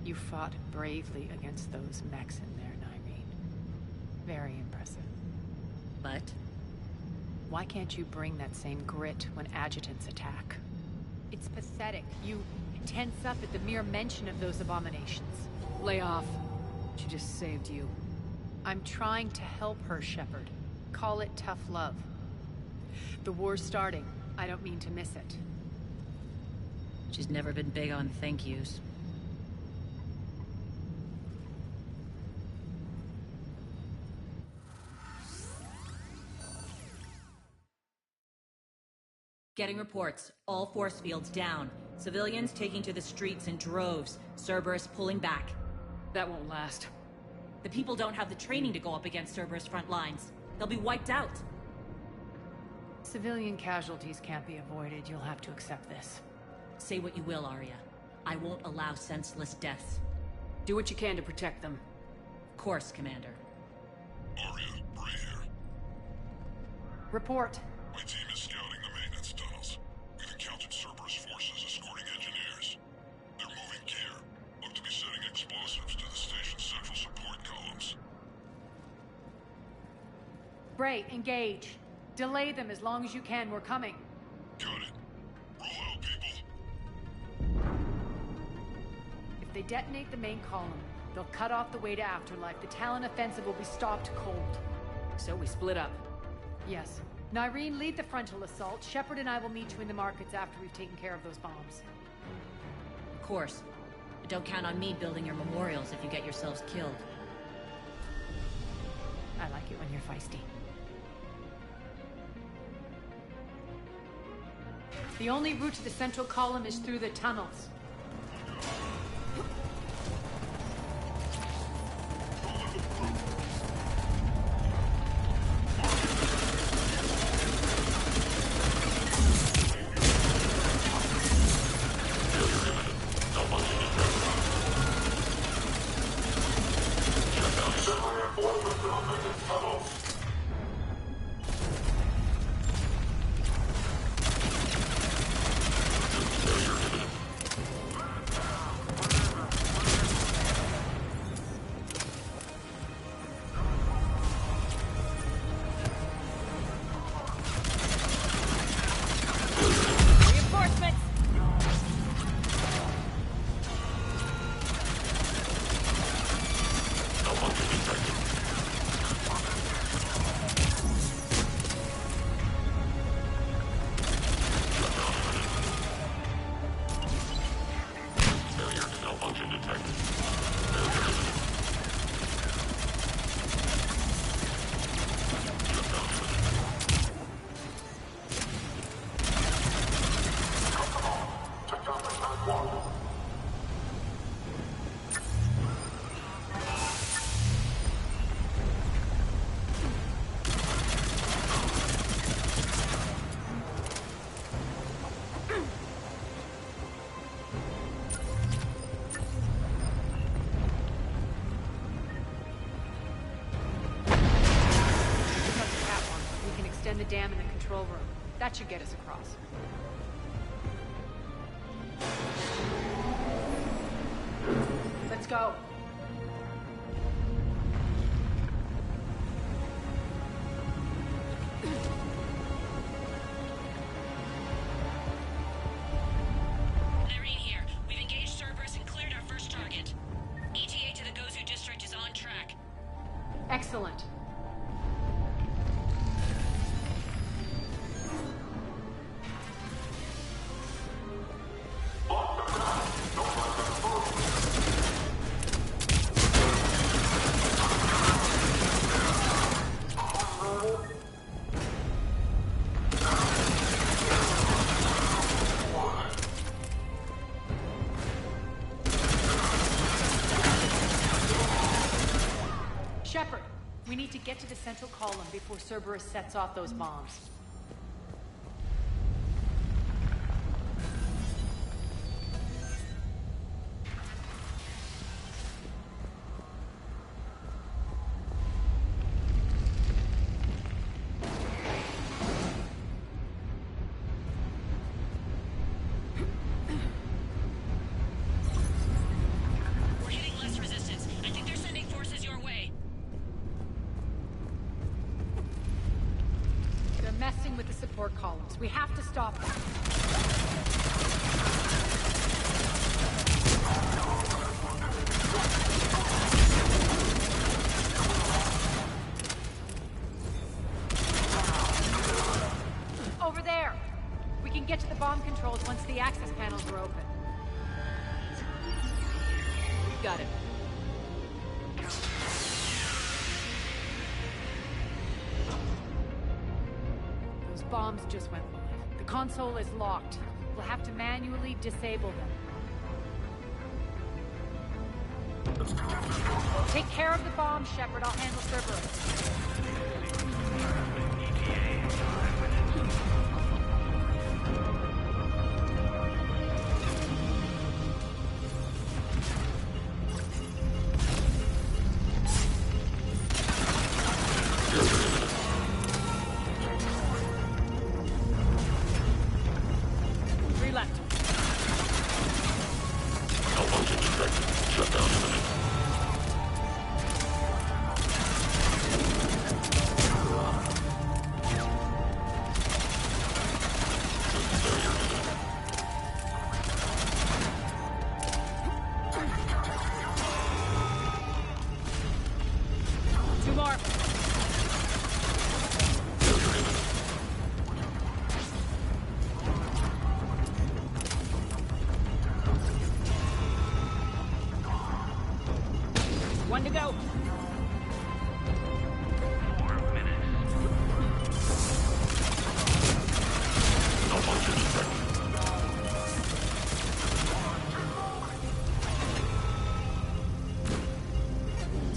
You fought bravely against those mechs in there, Irene. Very impressive. But? Why can't you bring that same grit when adjutants attack? It's pathetic. You tense up at the mere mention of those abominations. Lay off. She just saved you. I'm trying to help her, Shepard. Call it tough love. The war's starting. I don't mean to miss it. She's never been big on thank yous. Getting reports. All force fields down. Civilians taking to the streets in droves. Cerberus pulling back. That won't last. The people don't have the training to go up against Cerberus front lines. They'll be wiped out. Civilian casualties can't be avoided. You'll have to accept this. Say what you will, Arya. I won't allow senseless deaths. Do what you can to protect them. Of course, Commander. Arya, Bray here. Report. My team is scouting the maintenance tunnels. We've encountered Cerberus forces escorting engineers. They're moving gear. Look to be setting explosives to the station's central support columns. Bray, engage. Delay them as long as you can. We're coming. Got it. Roll out, people. If they detonate the main column, they'll cut off the way to Afterlife. The Talon offensive will be stopped cold. So we split up. Yes. Nyreen, lead the frontal assault. Shepard and I will meet you in the markets after we've taken care of those bombs. Of course. But don't count on me building your memorials if you get yourselves killed. I like it when you're feisty. The only route to the central column is through the tunnels. The dam in the control room. That should get us across. Let's go. Irene here. We've engaged Cerberus and cleared our first target. ETA to the Gozu district is on track. Excellent. Shepard, we need to get to the central column before Cerberus sets off those bombs. We're hitting less resistance. I think they're sending forces your way. They're messing with the support columns. We have to stop them. Over there! We can get to the bomb controls once the access panels are open. Got it. Those bombs just went live. The console is locked. We'll have to manually disable them. Take care of the bomb, Shepard. I'll handle Cerberus. Three left. Two more. One to go.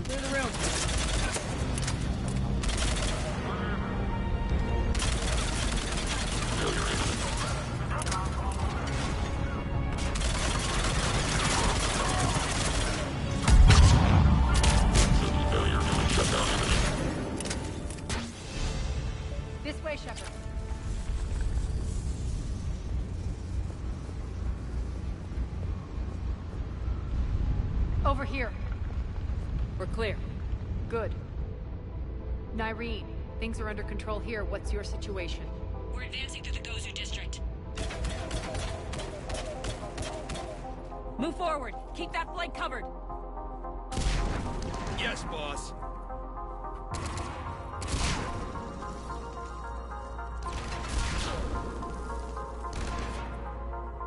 Clear the room. This way, Shepard. Over here. We're clear. Good. Nyreen, things are under control here. What's your situation? We're advancing through the Gozu district. Move forward. Keep that flank covered. Yes, boss.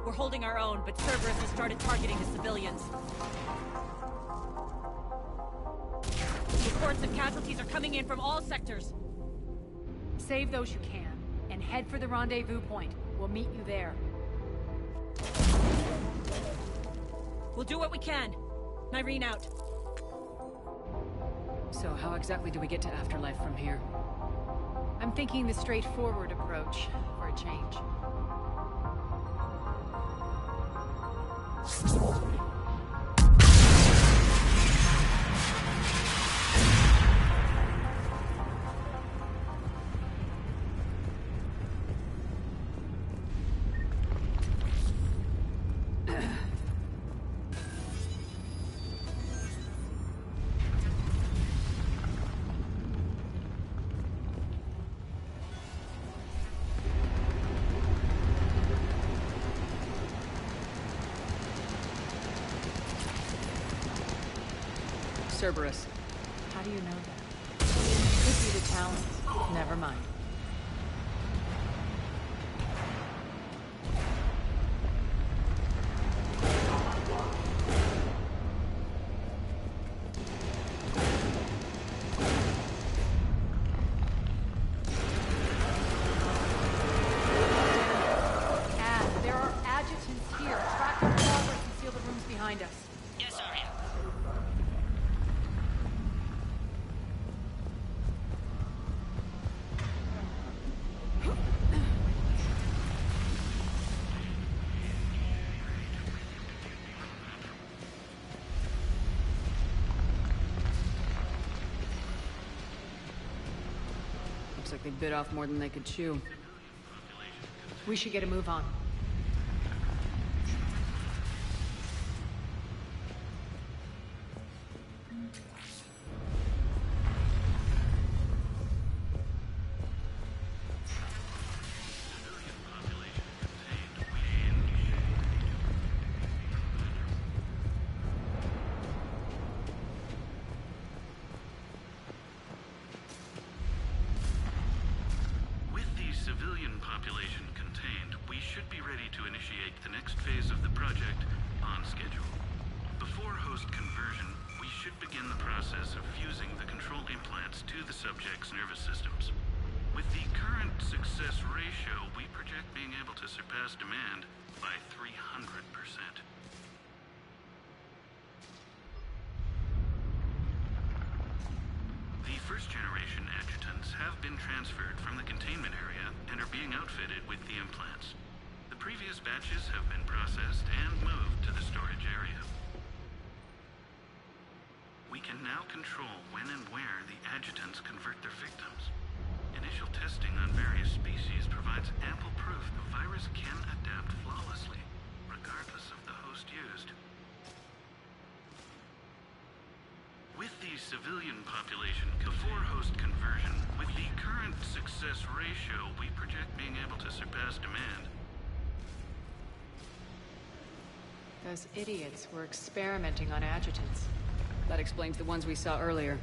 We're holding our own, but Cerberus has started targeting the civilians. Reports of casualties are coming in from all sectors. Save those you can, and head for the rendezvous point. We'll meet you there. We'll do what we can. Irene out. So how exactly do we get to Afterlife from here? I'm thinking the straightforward approach for a change. Cerberus. How do you know that? Could be the talent. Never mind. There are adjutants here. Track their progress and seal the rooms behind us. Yes, Arya. Looks like they bit off more than they could chew. We should get a move on. With the civilian population contained, we should be ready to initiate the next phase of the project on schedule. Before host conversion, we should begin the process of fusing the control implants to the subject's nervous systems. With the current success ratio, we project being able to surpass demand by 300%. The first-generation adjutants have been transferred from the containment area and are being outfitted with the implants. The previous batches have been processed and moved to the storage area. We can now control when and where the adjutants convert their victims. Initial testing on various species provides ample proof the virus can adapt flawlessly, regardless of the host used. With the civilian population before host conversion, with the current success ratio, we project being able to surpass demand. Those idiots were experimenting on adjutants. That explains the ones we saw earlier.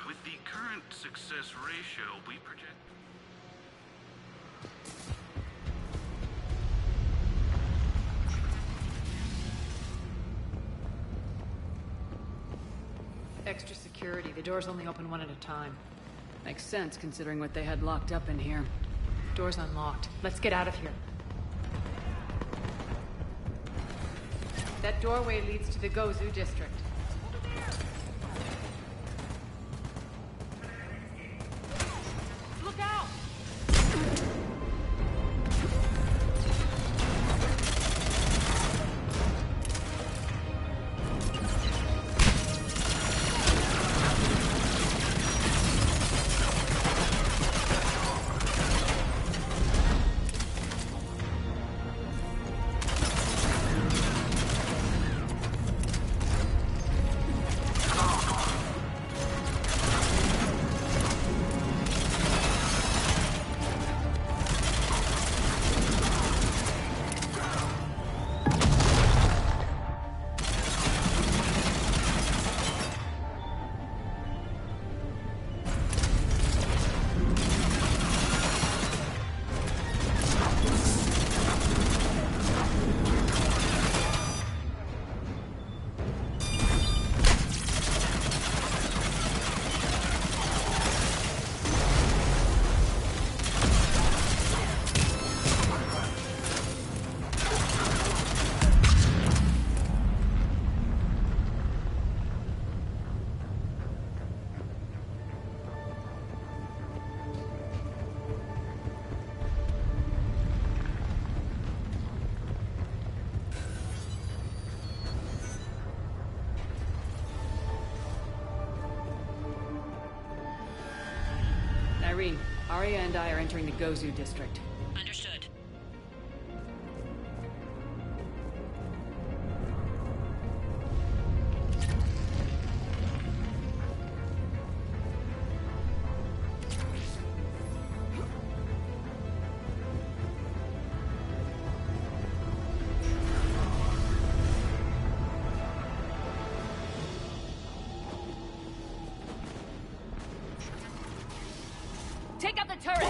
With the current success ratio, we project... Extra security. The doors only open one at a time. Makes sense, considering what they had locked up in here. Door's unlocked. Let's get out of here. That doorway leads to the Gozu district. Look out! Nyreen, Arya and I are entering the Gozu district. Understood. Take out the turret!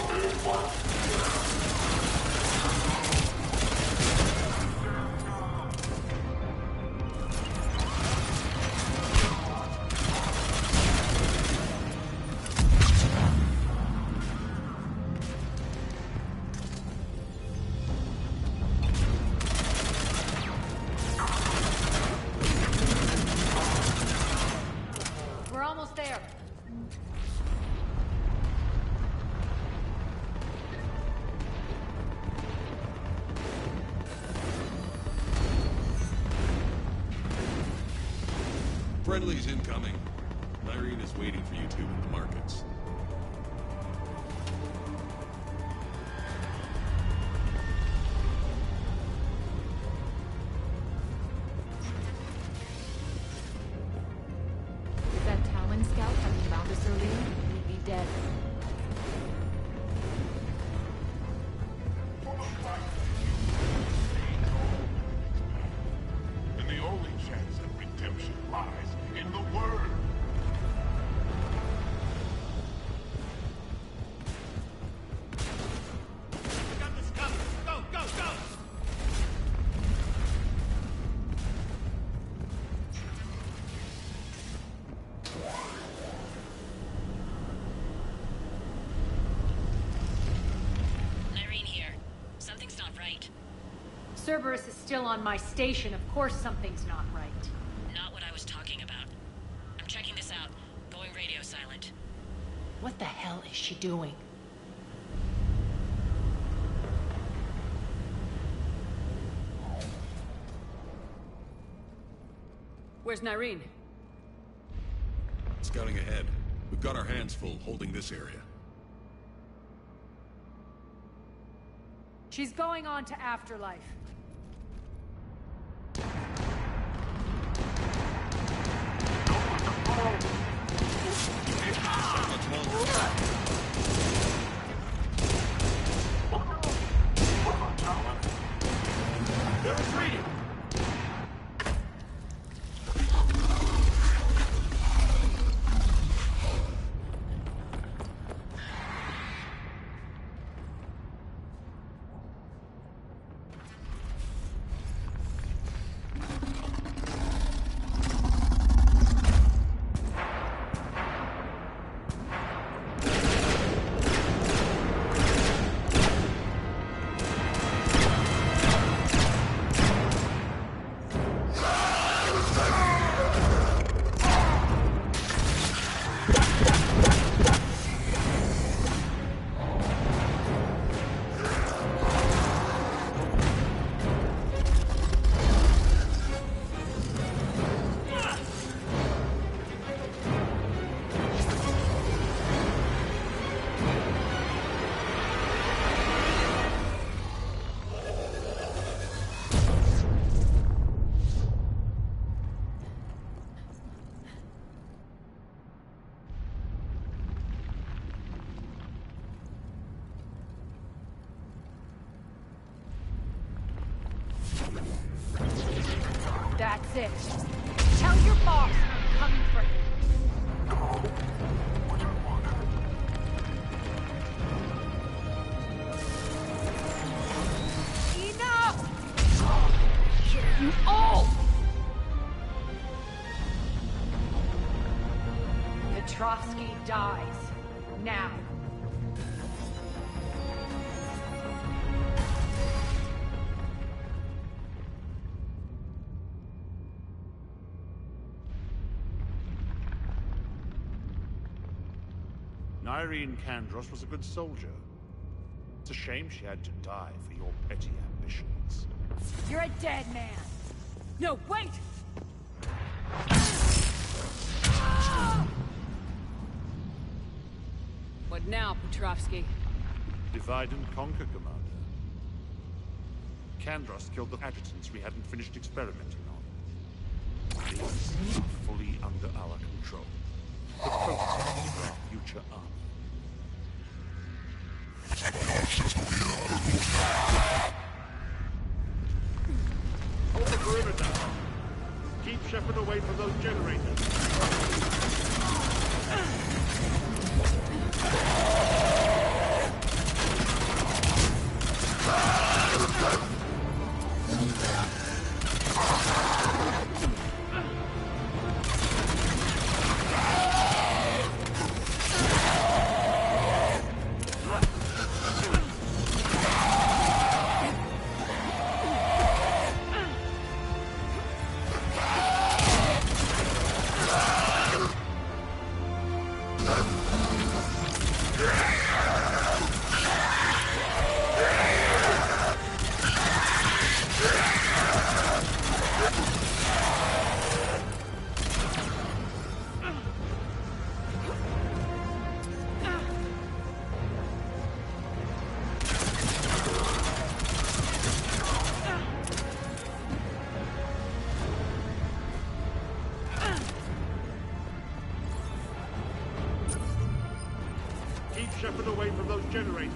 We're almost there. Friendly's incoming. Nyreen is waiting for you two in the markets. If that Talon scout hadn't found us earlier, we'd be dead. And the only chance at redemption lies in the word. We got this covered. Go, go, go! Nyreen here. Something's not right. Cerberus is still on my station. Of course something's not right. Not what I was talking about. I'm checking this out. Going radio silent. What the hell is she doing? Where's Nyreen? Scouting ahead. We've got our hands full holding this area. She's going on to Afterlife. They're retreating. That's it. Tell your boss I'm coming for him. Enough! You all! Petrovsky dies. Now. Nyreen Kandros was a good soldier. It's a shame she had to die for your petty ambitions. You're a dead man. No, wait! What Now, Petrovsky. Divide and conquer, Commander. Kandros killed the adjutants we hadn't finished experimenting on. These are fully under our control. The prototypes for our future army. Hold the perimeter. Keep Shepard away from those generators. Shepard away from those generators.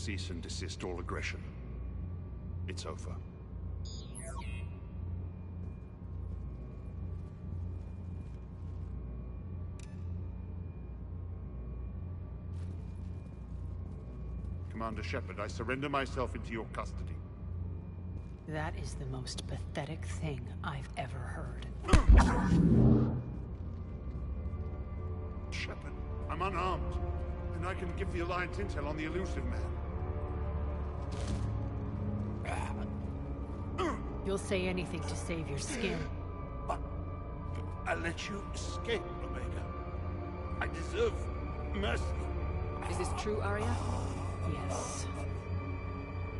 cease and desist all aggression. It's over. Commander Shepard, I surrender myself into your custody. That is the most pathetic thing I've ever heard. Shepard, I'm unarmed, and I can give the Alliance intel on the elusive man. You'll say anything to save your skin. But I let you escape, Omega. I deserve mercy. Is this true, Arya? Yes.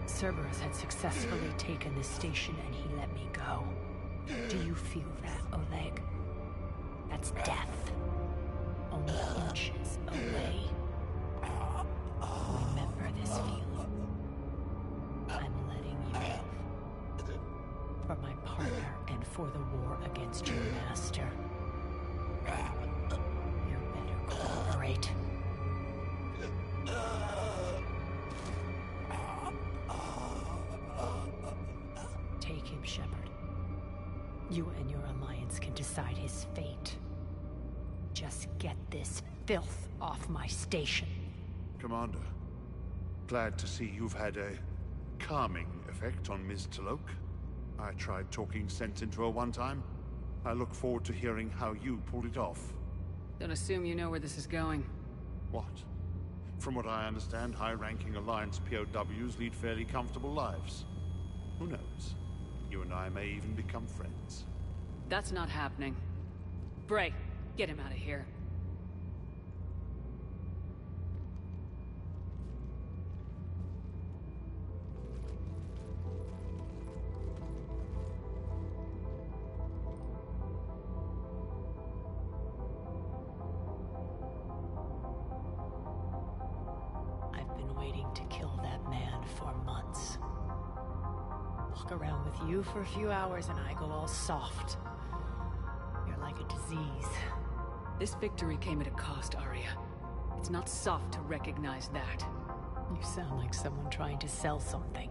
Cerberus had successfully taken this station and he let me go. Do you feel that, Oleg? That's death. Only inches away. Remember this feeling. I'm letting you live. For my partner and for the war against your master. You better cooperate. Take him, Shepard. You and your alliance can decide his fate. Just get this filth off my station. Commander, glad to see you've had a calming effect on Ms. Talok. I tried talking sense into her one time. I look forward to hearing how you pulled it off. Don't assume you know where this is going. What? From what I understand, high-ranking Alliance POWs lead fairly comfortable lives. Who knows? You and I may even become friends. That's not happening. Bray, get him out of here. I've been waiting to kill that man for months. Walk around with you for a few hours and I go all soft. You're like a disease. This victory came at a cost, Arya. It's not soft to recognize that. You sound like someone trying to sell something.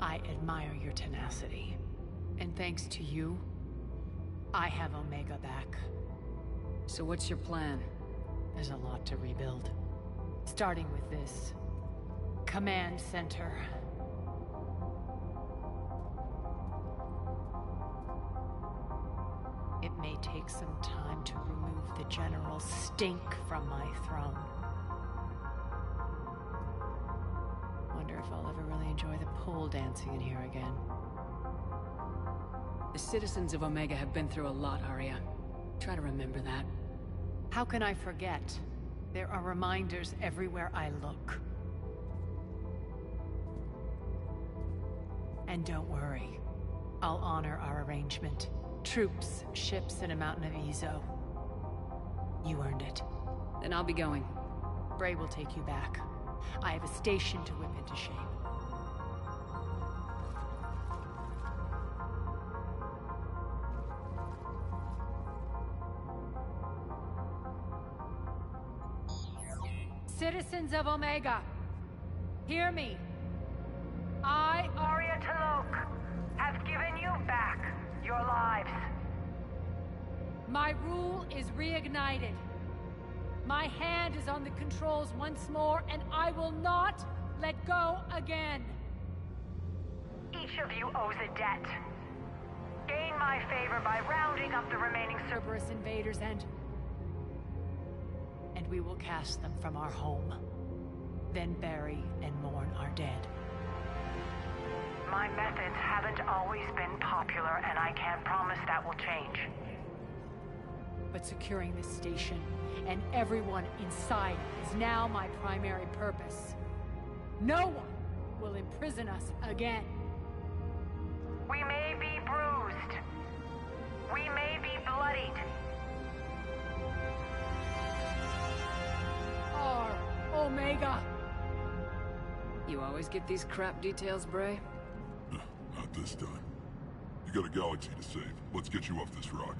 I admire your tenacity. And thanks to you, I have Omega back. So what's your plan? There's a lot to rebuild. Starting with this command center. It may take some time to remove the general stink from my throne. Wonder if I'll ever really enjoy the pole dancing in here again. The citizens of Omega have been through a lot, Arya. Try to remember that. How can I forget? There are reminders everywhere I look. And don't worry. I'll honor our arrangement. Troops, ships, and a mountain of Ezo. You earned it. Then I'll be going. Bray will take you back. I have a station to whip into shape. Citizens of Omega, hear me. I, Arya Talok, have given you back your lives. My rule is reignited. My hand is on the controls once more, and I will not let go again. Each of you owes a debt. Gain my favor by rounding up the remaining Cerberus invaders and we will cast them from our home. Then bury and mourn our dead. My methods haven't always been popular, and I can't promise that will change. But securing this station and everyone inside is now my primary purpose. No one will imprison us again. We may be bruised. We may be bloodied. Our Omega. You always get these crap details, Bray? Not this time. You got a galaxy to save. Let's get you off this rock.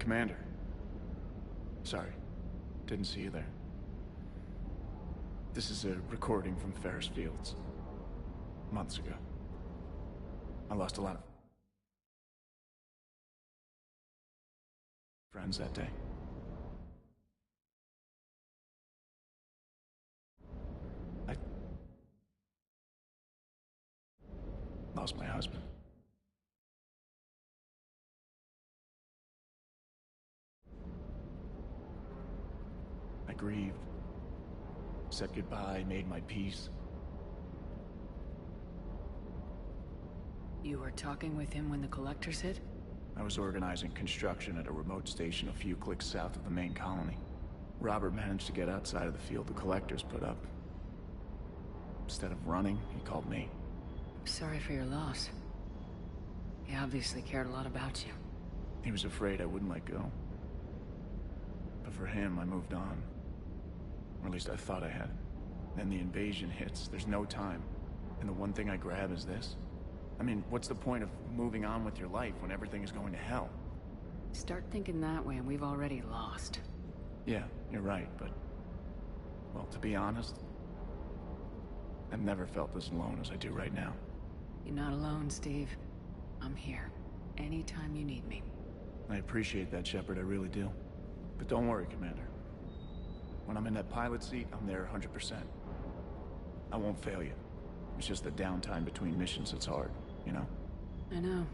Commander. Sorry, didn't see you there. This is a recording from Ferris Fields. Months ago. I lost a lot of friends that day. I lost my husband. I grieved, said goodbye, made my peace. You were talking with him when the collectors hit? I was organizing construction at a remote station a few clicks south of the main colony. Robert managed to get outside of the field the collectors put up. Instead of running, he called me. Sorry for your loss. He obviously cared a lot about you. He was afraid I wouldn't let go. But for him, I moved on. Or at least I thought I had. Then the invasion hits, there's no time. And the one thing I grab is this. I mean, what's the point of moving on with your life when everything is going to hell? Start thinking that way and we've already lost. Yeah, you're right, but... well, to be honest, I've never felt as alone as I do right now. You're not alone, Steve. I'm here. Anytime you need me. I appreciate that, Shepard, I really do. But don't worry, Commander. When I'm in that pilot seat, I'm there 100%. I won't fail you. It's just the downtime between missions that's hard, you know? I know.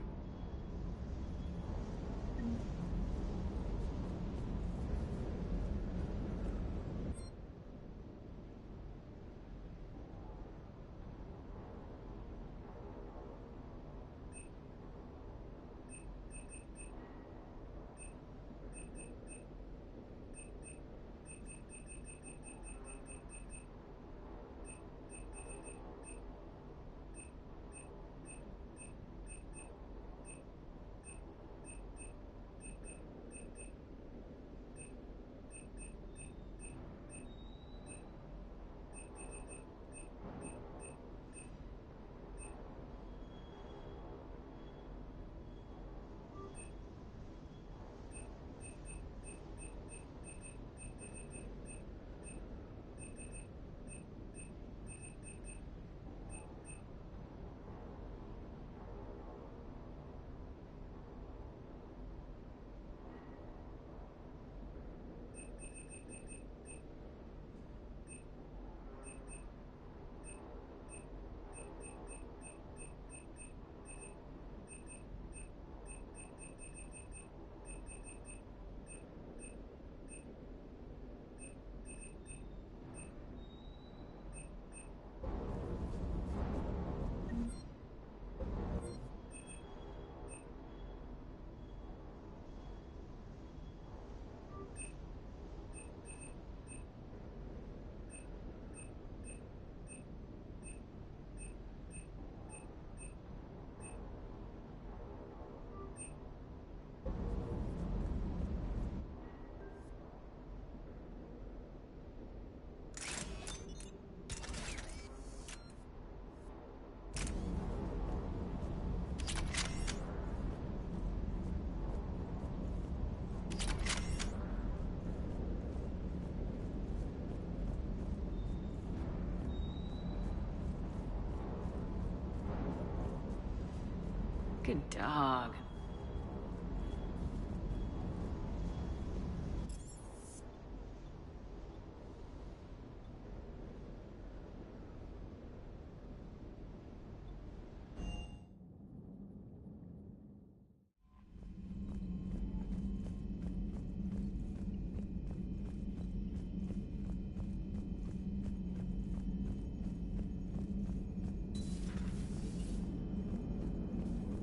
Good dog.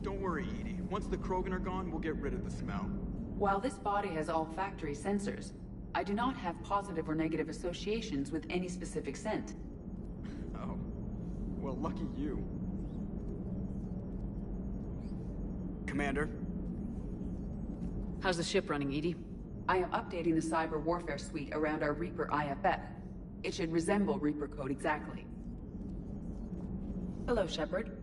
Don't worry, Edie. Once the Krogan are gone, we'll get rid of the smell. While this body has all factory sensors, I do not have positive or negative associations with any specific scent. Oh. Well, lucky you. Commander? How's the ship running, Edie? I am updating the cyber warfare suite around our Reaper IFF. It should resemble Reaper code exactly. Hello, Shepard.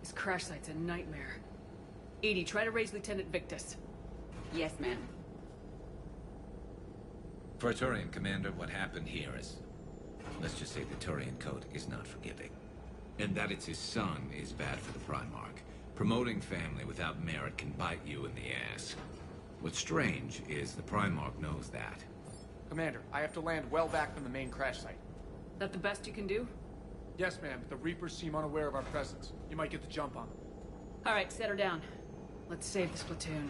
This crash site's a nightmare. Edie, try to raise Lieutenant Victus. Yes, ma'am. For a Turian commander, what happened here is... let's just say the Turian code is not forgiving. And that it's his son is bad for the Primarch. Promoting family without merit can bite you in the ass. What's strange is the Primarch knows that. Commander, I have to land well back from the main crash site. That the best you can do? Yes, ma'am, but the Reapers seem unaware of our presence. You might get the jump on them. All right, set her down. Let's save this platoon.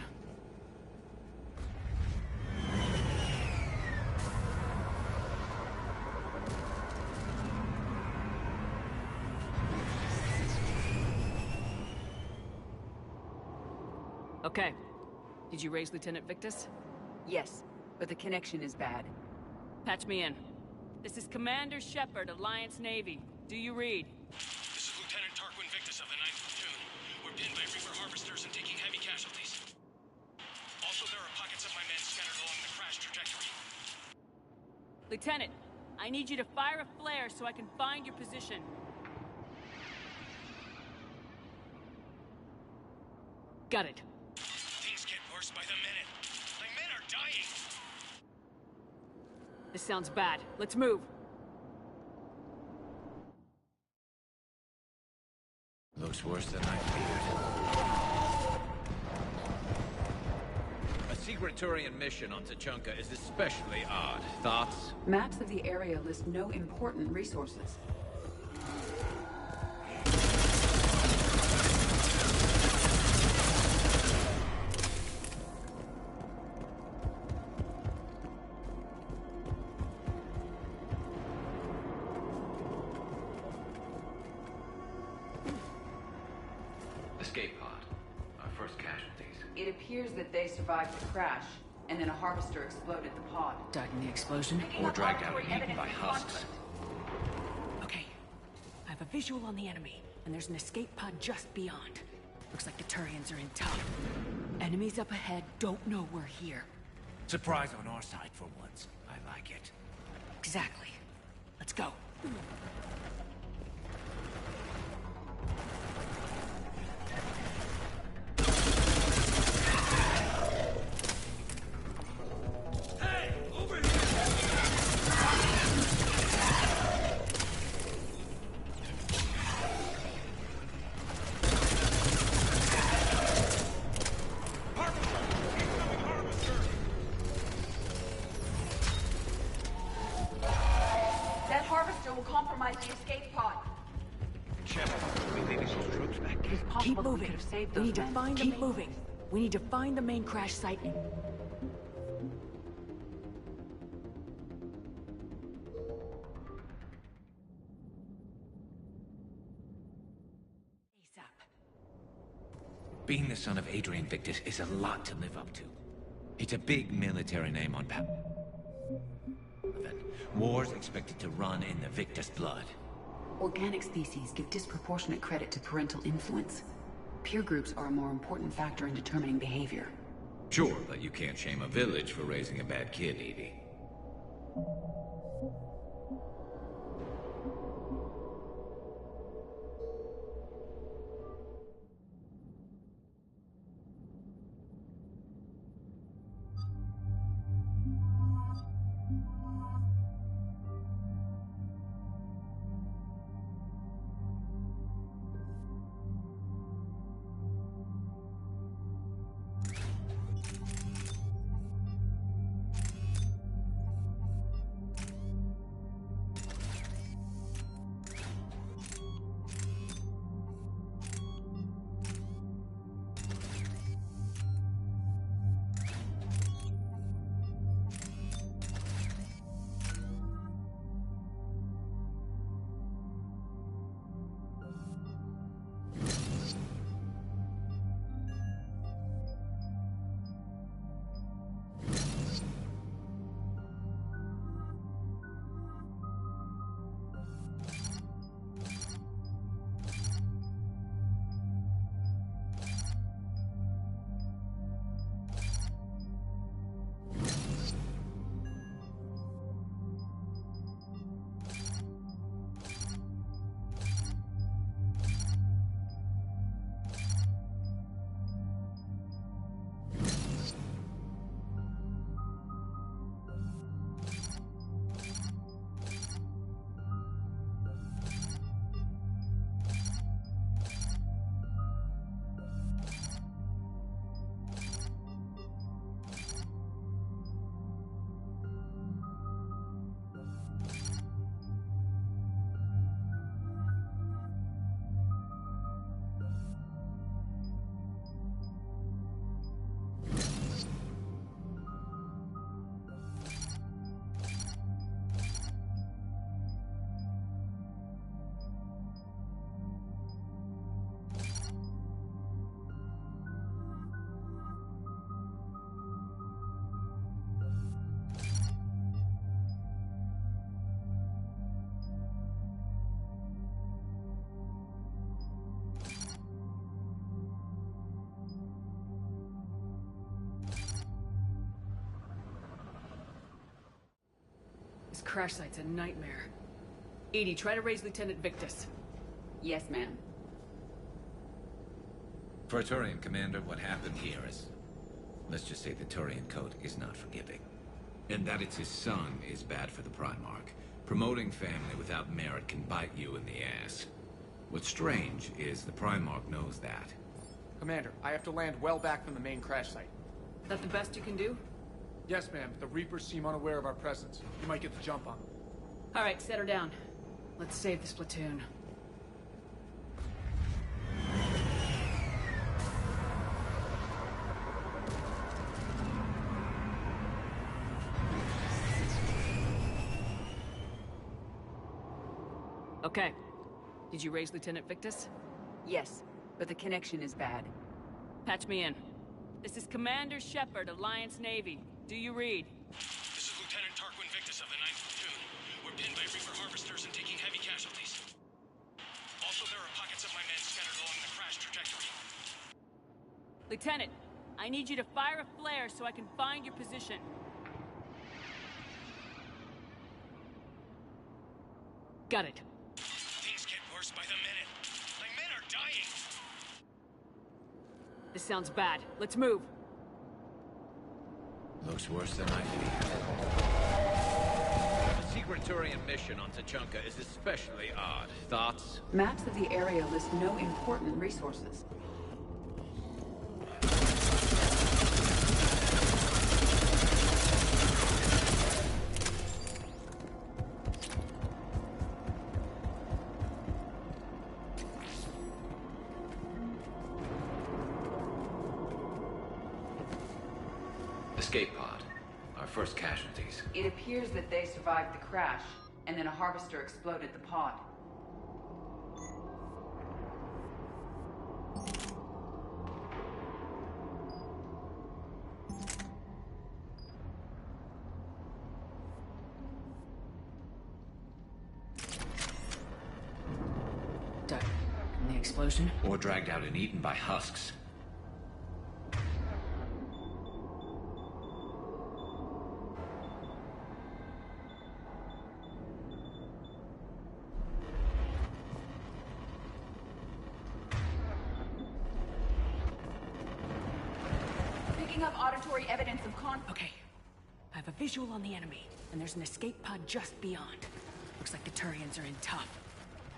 Okay. Did you raise Lieutenant Victus? Yes, but the connection is bad. Patch me in. This is Commander Shepard, Alliance Navy. Do you read? This is Lieutenant Tarquin Victus of the 9th Platoon. We're pinned by Reaper harvesters and taking heavy casualties. Also, there are pockets of my men scattered along the crash trajectory. Lieutenant, I need you to fire a flare so I can find your position. Got it. Things get worse by the minute. My men are dying! This sounds bad. Let's move. Looks worse than I feared. A secret Turian mission on Tachanka is especially odd. Thoughts? Maps of the area list no important resources. Escape pod. Our first casualties. It appears that they survived the crash, and then a harvester exploded the pod. Died in the explosion? Or dragged out and eaten by husks. Okay. I have a visual on the enemy, and there's an escape pod just beyond. Looks like the Turians are in tough. Enemies up ahead don't know we're here. Surprise on our side for once. I like it. Exactly. Let's go. Keep moving. We need to find Keep moving. We need to find the main crash site. Being the son of Adrian Victus is a lot to live up to. It's a big military name on paper. War's expected to run in the Victus blood. Organic species give disproportionate credit to parental influence. Peer groups are a more important factor in determining behavior. Sure, but you can't shame a village for raising a bad kid, Edie. This crash site's a nightmare. Edie, try to raise Lieutenant Victus. Yes, ma'am. For a Turian commander, what happened here is... let's just say the Turian code is not forgiving. And that it's his son is bad for the Primarch. Promoting family without merit can bite you in the ass. What's strange is the Primarch knows that. Commander, I have to land well back from the main crash site. Is that the best you can do? Yes, ma'am. The Reapers seem unaware of our presence. You might get the jump on them. All right, set her down. Let's save this platoon. Okay. Did you raise Lieutenant Victus? Yes, but the connection is bad. Patch me in. This is Commander Shepard, Alliance Navy. Do you read? This is Lieutenant Tarquin Victus of the 9th Platoon. We're pinned by Reaper harvesters and taking heavy casualties. Also, there are pockets of my men scattered along the crash trajectory. Lieutenant, I need you to fire a flare so I can find your position. Got it. Things get worse by the minute. My men are dying. This sounds bad. Let's move. Looks worse than I feared. The secret Turian mission on Tachanka is especially odd. Thoughts? Maps of the area list no important resources. Escape pod. Our first casualties. It appears that they survived the crash, and then a harvester exploded the pod. Died in the explosion? Or dragged out and eaten by husks. Up auditory evidence of Okay. I have a visual on the enemy, and there's an escape pod just beyond. Looks like the Turians are in tough.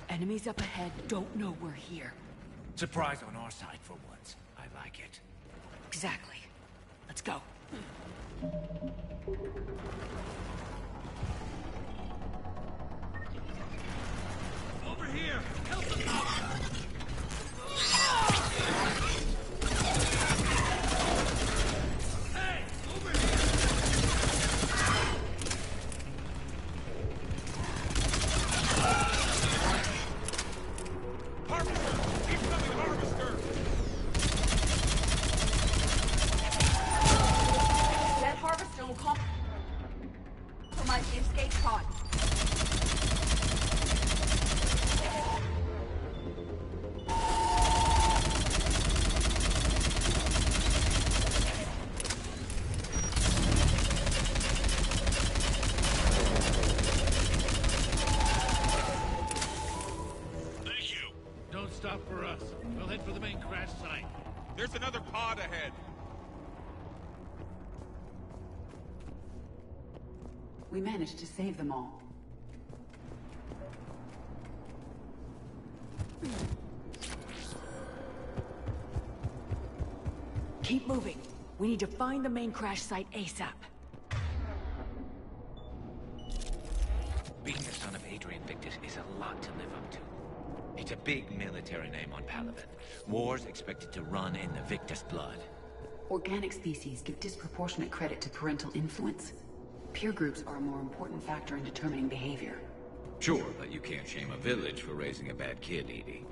Enemies up ahead don't know we're here. Surprise on our side for once. I like it. Exactly. Let's go. Over here! Help them out! There's another pod ahead. We managed to save them all. Keep moving. We need to find the main crash site ASAP. Being the son of Adrian Victus is a lot to live up to. It's a big military name on Palaven. War's expected to run in the Victus blood. Organic species give disproportionate credit to parental influence. Peer groups are a more important factor in determining behavior. Sure, but you can't shame a village for raising a bad kid, Edie.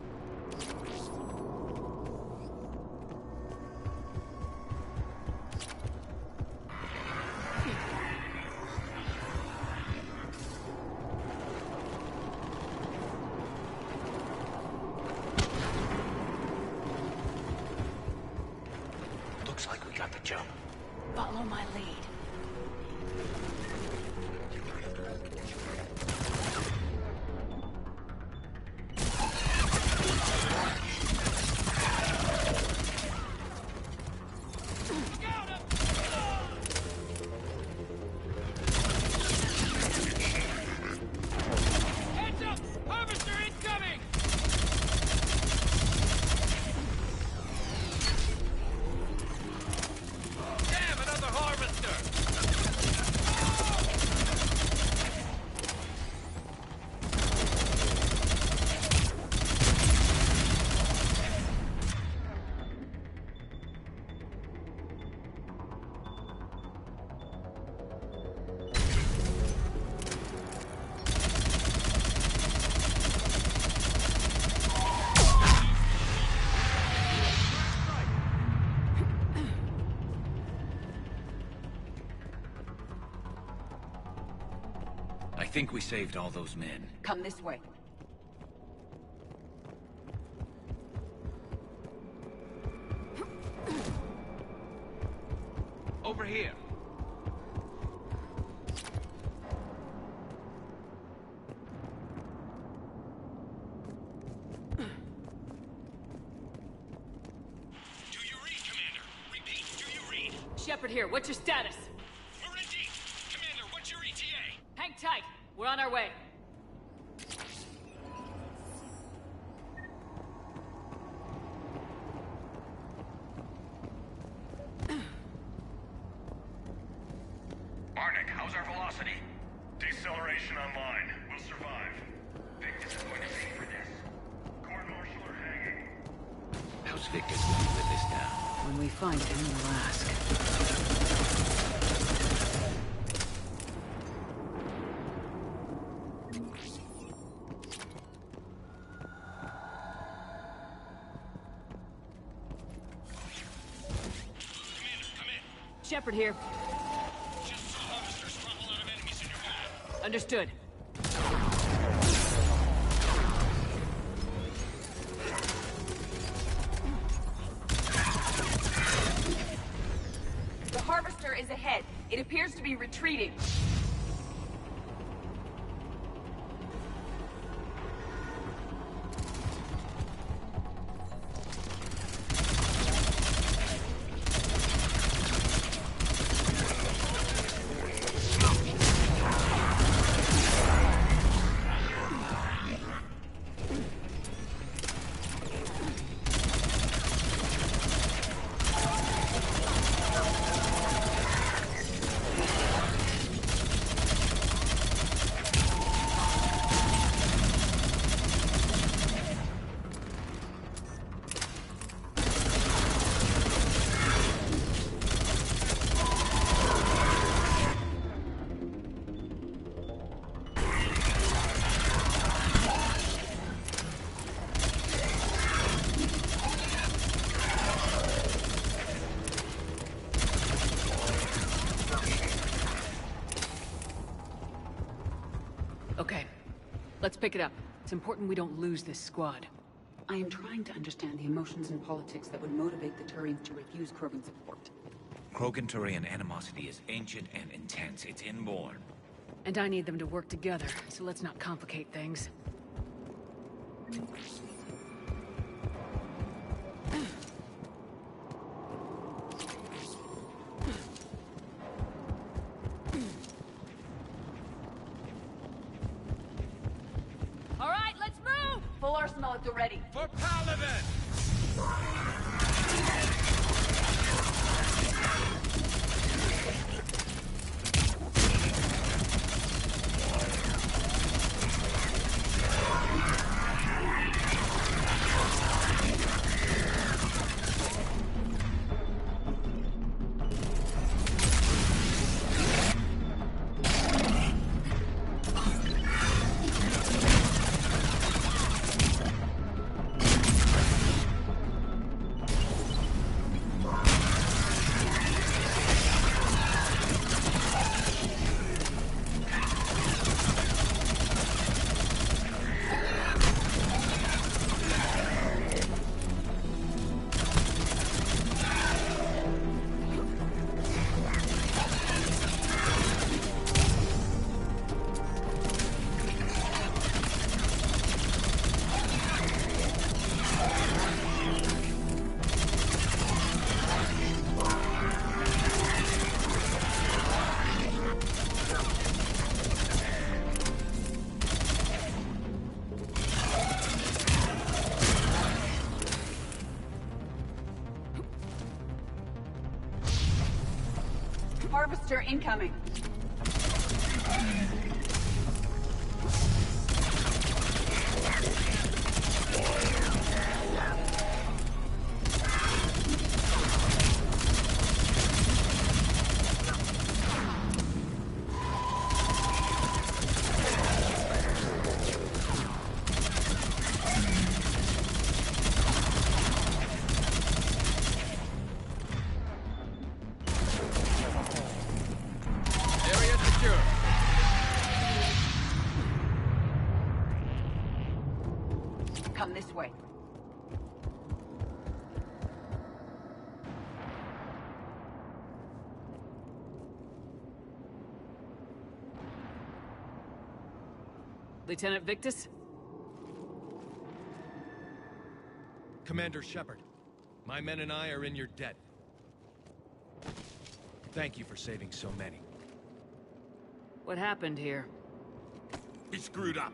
Looks like we got the jump. Follow my lead. think we saved all those men. Come this way. Over here. Shepard here. What's your status? We're in deep. Commander, what's your ETA? Hang tight. We're on our way. Arnik, how's our velocity? Deceleration online. We'll survive. Victor is going to pay for this. Court martial are hanging. How's Victor going to live this down? When we find him, we'll ask. Shepard here. Just saw harvesters drop a lot of enemies in your path. Understood. The harvester is ahead. It appears to be retreating. Okay. Let's pick it up. It's important we don't lose this squad. I am trying to understand the emotions and politics that would motivate the Turians to refuse Krogan support. Krogan-Turian animosity is ancient and intense. It's inborn. And I need them to work together, so let's not complicate things. All right, let's move! Full arsenal at the ready. For Paladin! Harvester incoming. Area secure. way. Lieutenant Victus? Commander Shepard, my men and I are in your debt. Thank you for saving so many. What happened here? We screwed up.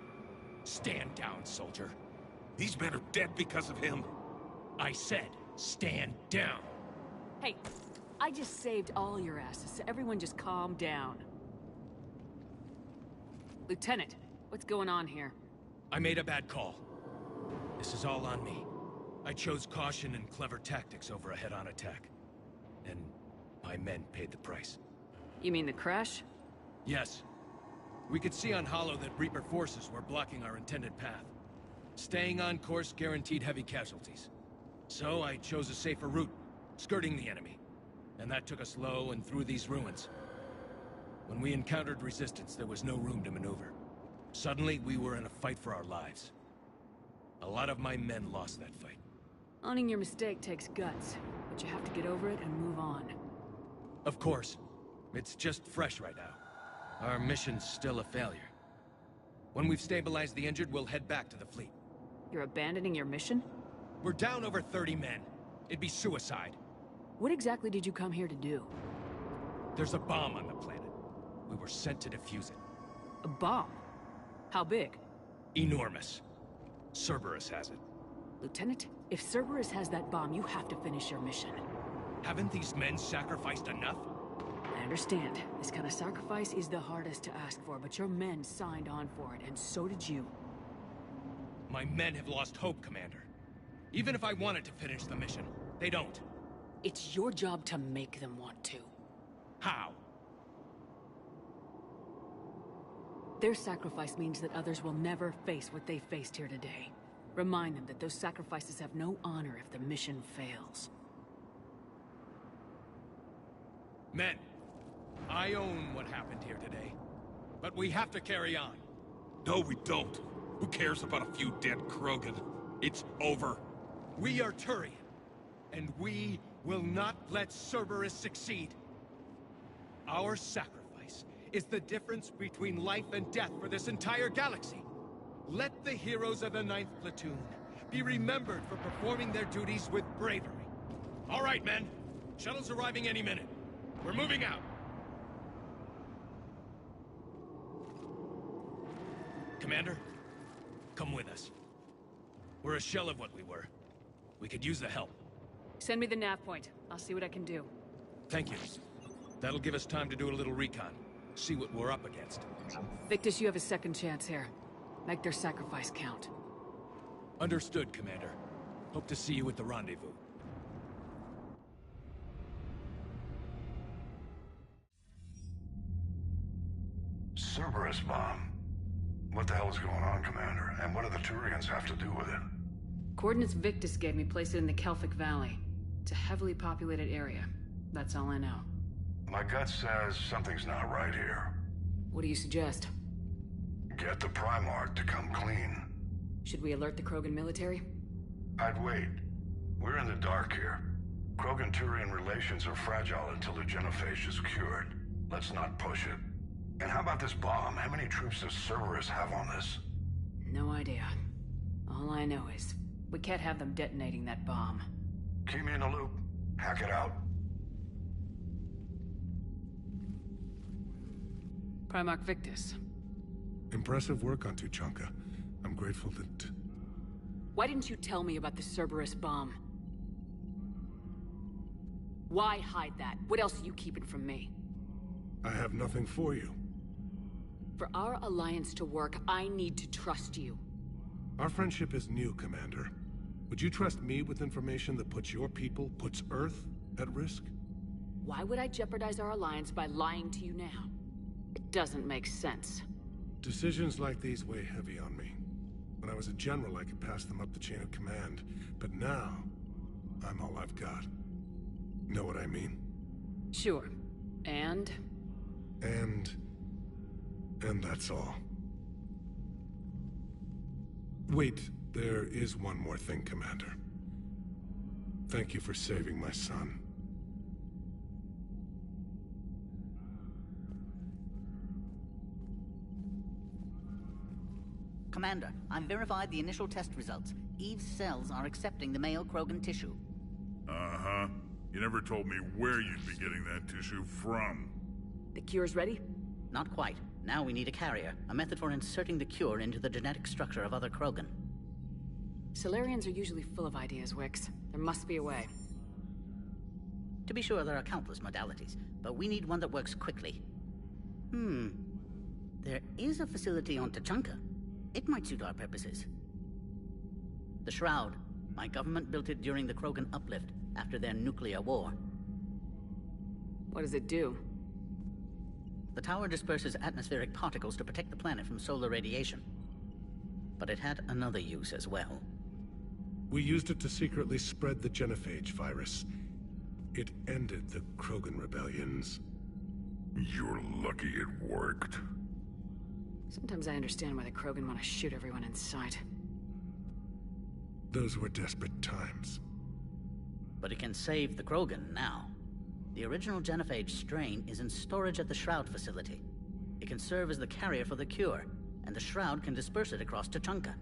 Stand down, soldier. These men are dead because of him. I said, stand down. Hey, I just saved all your asses, so everyone just calm down. Lieutenant, what's going on here? I made a bad call. This is all on me. I chose caution and clever tactics over a head-on attack. And my men paid the price. You mean the crash? Yes. We could see on Hollow that Reaper forces were blocking our intended path. Staying on course guaranteed heavy casualties. So I chose a safer route, skirting the enemy. And that took us low and through these ruins. When we encountered resistance, there was no room to maneuver. Suddenly, we were in a fight for our lives. A lot of my men lost that fight. Owning your mistake takes guts, but you have to get over it and move on. Of course. It's just fresh right now. Our mission's still a failure. When we've stabilized the injured, we'll head back to the fleet. You're abandoning your mission? We're down over 30 men. It'd be suicide. What exactly did you come here to do? There's a bomb on the planet. We were sent to defuse it. A bomb? How big? Enormous. Cerberus has it. Lieutenant, if Cerberus has that bomb, you have to finish your mission. Haven't these men sacrificed enough? I understand. This kind of sacrifice is the hardest to ask for, but your men signed on for it, and so did you. My men have lost hope, Commander. Even if I wanted to finish the mission, they don't. It's your job to make them want to. How? Their sacrifice means that others will never face what they faced here today. Remind them that those sacrifices have no honor if the mission fails. Men, I own what happened here today. But we have to carry on. No, we don't. Who cares about a few dead Krogan? It's over. We are Turian, and we will not let Cerberus succeed. Our sacrifice is the difference between life and death for this entire galaxy. Let the heroes of the 9th Platoon be remembered for performing their duties with bravery. All right, men. Shuttle's arriving any minute. We're moving out. Commander, come with us. We're a shell of what we were. We could use the help. Send me the nav point. I'll see what I can do. Thank you. That'll give us time to do a little recon. See what we're up against. Victus, you have a second chance here. Make their sacrifice count. Understood, Commander. Hope to see you at the rendezvous. Cerberus bomb. What the hell is going on, Commander? And what do the Turians have to do with it? Coordinates Victus gave me place it in the Kelphic Valley. It's a heavily populated area. That's all I know. My gut says something's not right here. What do you suggest? Get the Primarch to come clean. Should we alert the Krogan military? I'd wait. We're in the dark here. Krogan-Turian relations are fragile until the genophage is cured. Let's not push it. And how about this bomb? How many troops does Cerberus have on this? No idea. All I know is, we can't have them detonating that bomb. Keep me in the loop. Hack it out. Primarch Victus. Impressive work on Tuchanka. I'm grateful that... Why didn't you tell me about the Cerberus bomb? Why hide that? What else are you keeping from me? I have nothing for you. For our alliance to work, I need to trust you. Our friendship is new, Commander. Would you trust me with information that puts your people, puts Earth, at risk? Why would I jeopardize our alliance by lying to you now? It doesn't make sense. Decisions like these weigh heavy on me. When I was a general, I could pass them up the chain of command. But now, I'm all I've got. Know what I mean? Sure. And that's all. Wait, There is one more thing, Commander. Thank you for saving my son. Commander, I've verified the initial test results. Eve's cells are accepting the male Krogan tissue. Uh-huh. You never told me where you'd be getting that tissue from. The cure's ready? Not quite. Now we need a carrier, a method for inserting the cure into the genetic structure of other Krogan. Solarians are usually full of ideas, Wix. There must be a way. To be sure, there are countless modalities, but we need one that works quickly. There is a facility on Tachanka. It might suit our purposes. The Shroud. My government built it during the Krogan uplift, after their nuclear war. What does it do? The tower disperses atmospheric particles to protect the planet from solar radiation. But it had another use as well. We used it to secretly spread the genophage virus. It ended the Krogan rebellions. You're lucky it worked. Sometimes I understand why the Krogan want to shoot everyone in sight. Those were desperate times. But it can save the Krogan now. The original genophage strain is in storage at the Shroud facility. It can serve as the carrier for the cure, and the Shroud can disperse it across Tachanka.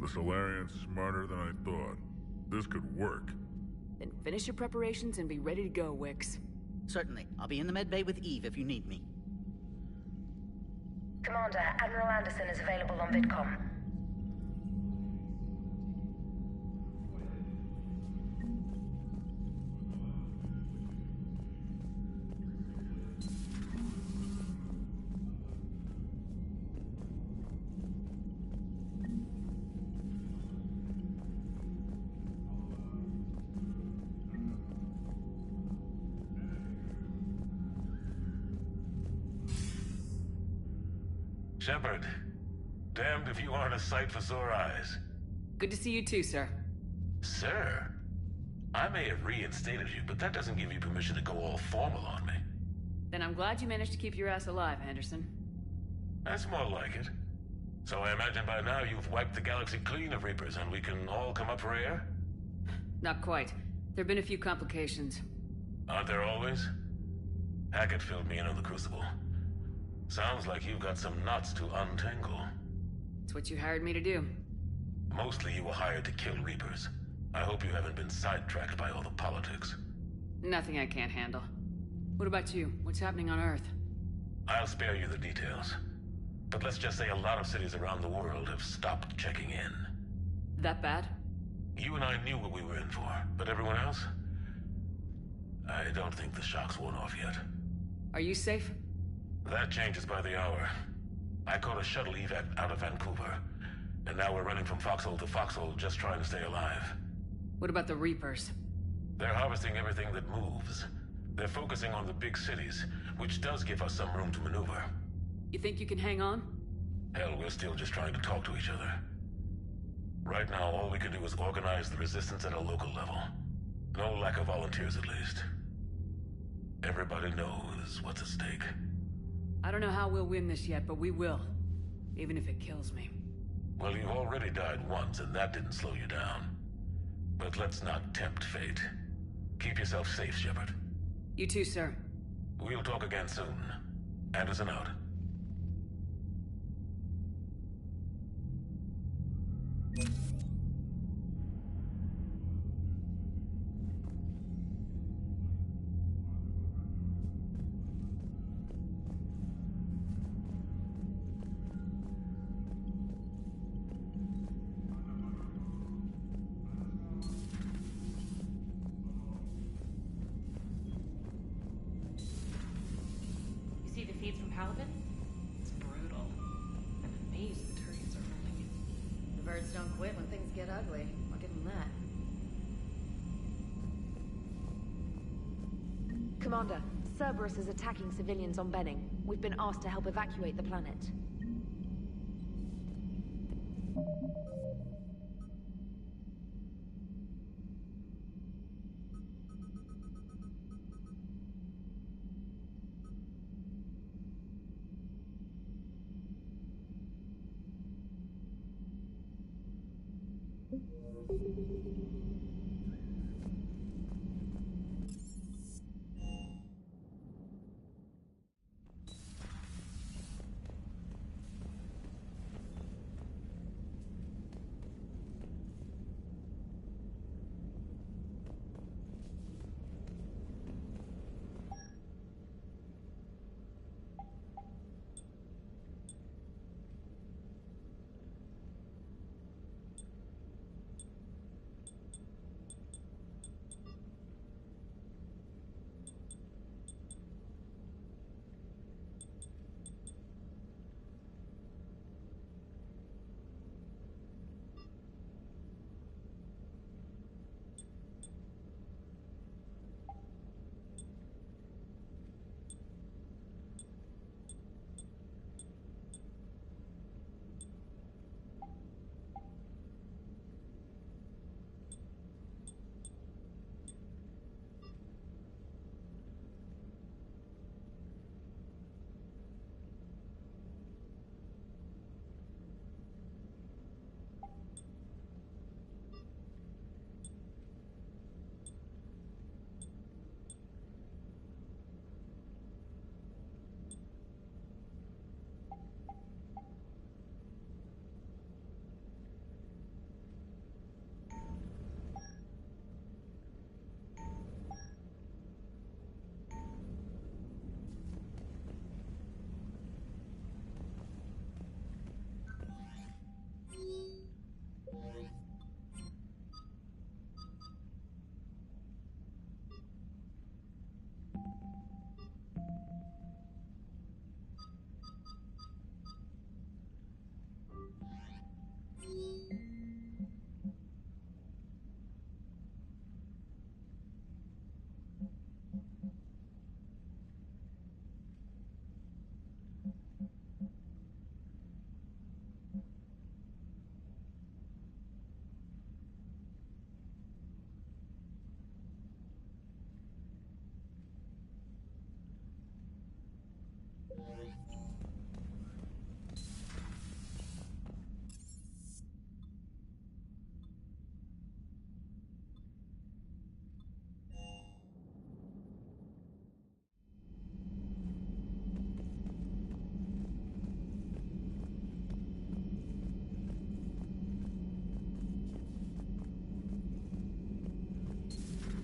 The Solarian's smarter than I thought. This could work. Then finish your preparations and be ready to go, Wix. Certainly. I'll be in the med bay with Eve if you need me. Commander, Admiral Anderson is available on VidCom. Shepard, damned if you aren't a sight for sore eyes. Good to see you too, sir. Sir? I may have reinstated you, but that doesn't give you permission to go all formal on me. Then I'm glad you managed to keep your ass alive, Anderson. That's more like it. So I imagine by now you've wiped the galaxy clean of Reapers and we can all come up for air? Not quite. There've been a few complications. Aren't there always? Hackett filled me in on the Crucible. Sounds like you've got some knots to untangle. It's what you hired me to do. Mostly you were hired to kill Reapers. I hope you haven't been sidetracked by all the politics. Nothing I can't handle. What about you? What's happening on Earth? I'll spare you the details. But let's just say a lot of cities around the world have stopped checking in. That bad? You and I knew what we were in for, but everyone else? I don't think the shock's worn off yet. Are you safe? That changes by the hour. I caught a shuttle evac out of Vancouver, and now we're running from foxhole to foxhole just trying to stay alive. What about the Reapers? They're harvesting everything that moves. They're focusing on the big cities, which does give us some room to maneuver. You think you can hang on? Hell, we're still just trying to talk to each other. Right now, all we can do is organize the resistance at a local level. No lack of volunteers, at least. Everybody knows what's at stake. I don't know how we'll win this yet, but we will. Even if it kills me. Well, you've already died once, and that didn't slow you down. But let's not tempt fate. Keep yourself safe, Shepard. You too, sir. We'll talk again soon. Anderson out. It's brutal. I'm amazed the Turians are holding it. The birds don't quit when things get ugly. I'll give them that. Commander, Cerberus is attacking civilians on Benning. We've been asked to help evacuate the planet.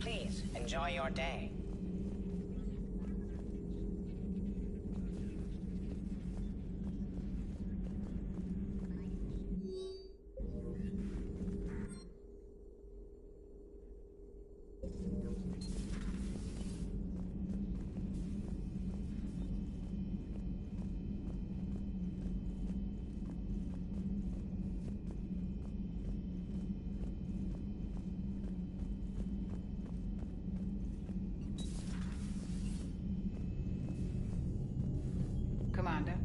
Please, enjoy your day. Commander.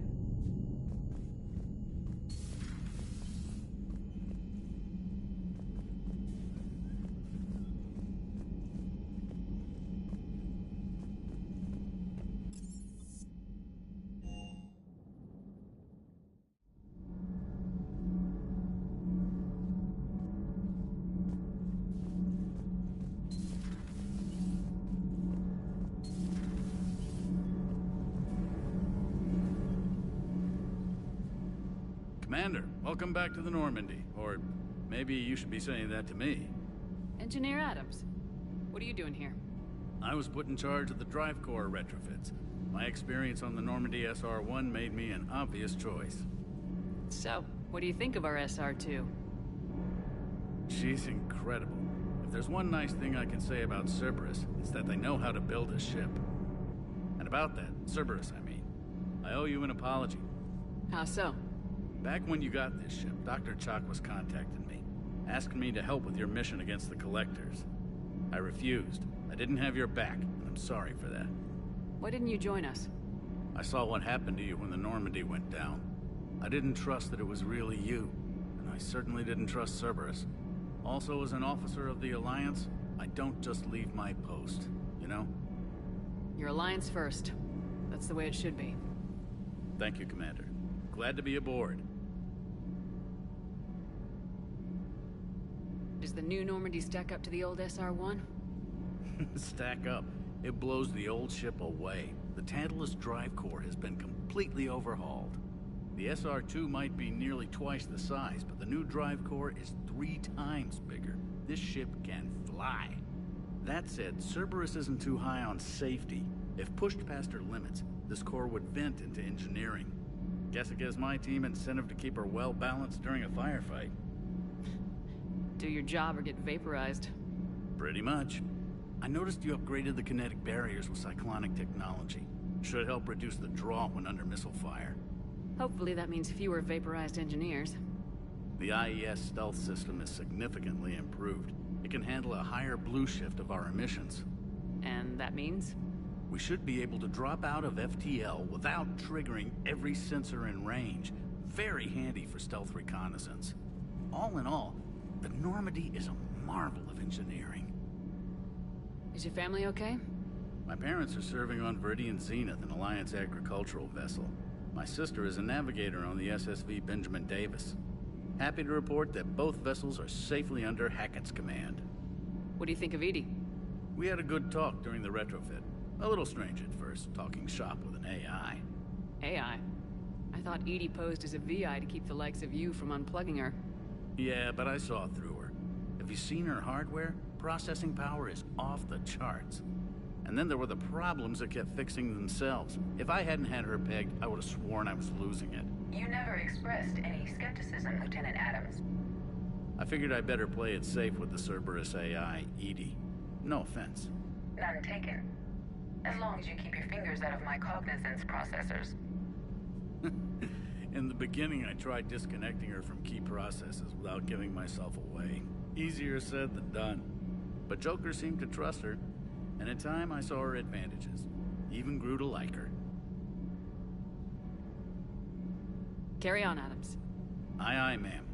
Commander, welcome back to the Normandy. Or maybe you should be saying that to me. Engineer Adams, what are you doing here? I was put in charge of the drive core retrofits. My experience on the Normandy SR-1 made me an obvious choice. So, what do you think of our SR-2? She's incredible. If there's one nice thing I can say about Cerberus, it's that they know how to build a ship. And about that, Cerberus, I mean, I owe you an apology. How so? Back when you got this ship, Dr. Chakwas contacted me, asking me to help with your mission against the Collectors. I refused. I didn't have your back, and I'm sorry for that. Why didn't you join us? I saw what happened to you when the Normandy went down. I didn't trust that it was really you, and I certainly didn't trust Cerberus. Also, as an officer of the Alliance, I don't just leave my post, you know? Your Alliance first. That's the way it should be. Thank you, Commander. Glad to be aboard. Does the new Normandy stack up to the old SR-1? Stack up. It blows the old ship away. The Tantalus drive core has been completely overhauled. The SR-2 might be nearly twice the size, but the new drive core is 3 times bigger. This ship can fly. That said, Cerberus isn't too high on safety. If pushed past her limits, this core would vent into engineering. Guess it gives my team incentive to keep her well-balanced during a firefight. Do your job or get vaporized. Pretty much. I noticed you upgraded the kinetic barriers with cyclonic technology. Should help reduce the draw when under missile fire. Hopefully that means fewer vaporized engineers. The IES stealth system is significantly improved. It can handle a higher blue shift of our emissions. And that means? We should be able to drop out of FTL without triggering every sensor in range. Very handy for stealth reconnaissance. All in all, the Normandy is a marvel of engineering. Is your family okay? My parents are serving on Viridian Zenith, an Alliance agricultural vessel. My sister is a navigator on the SSV Benjamin Davis. Happy to report that both vessels are safely under Hackett's command. What do you think of Edie? We had a good talk during the retrofit. A little strange at first, talking shop with an AI. AI? I thought Edie posed as a VI to keep the likes of you from unplugging her. Yeah, but I saw through her. Have you seen her hardware? Processing power is off the charts. And then there were the problems that kept fixing themselves. If I hadn't had her pegged, I would have sworn I was losing it. You never expressed any skepticism, Lieutenant Adams. I figured I'd better play it safe with the Cerberus AI, Edie. No offense. None taken. As long as you keep your fingers out of my cognizance processors. In the beginning, I tried disconnecting her from key processes without giving myself away. Easier said than done. But Joker seemed to trust her, and in time I saw her advantages. Even grew to like her. Carry on, Adams. Aye, aye, ma'am.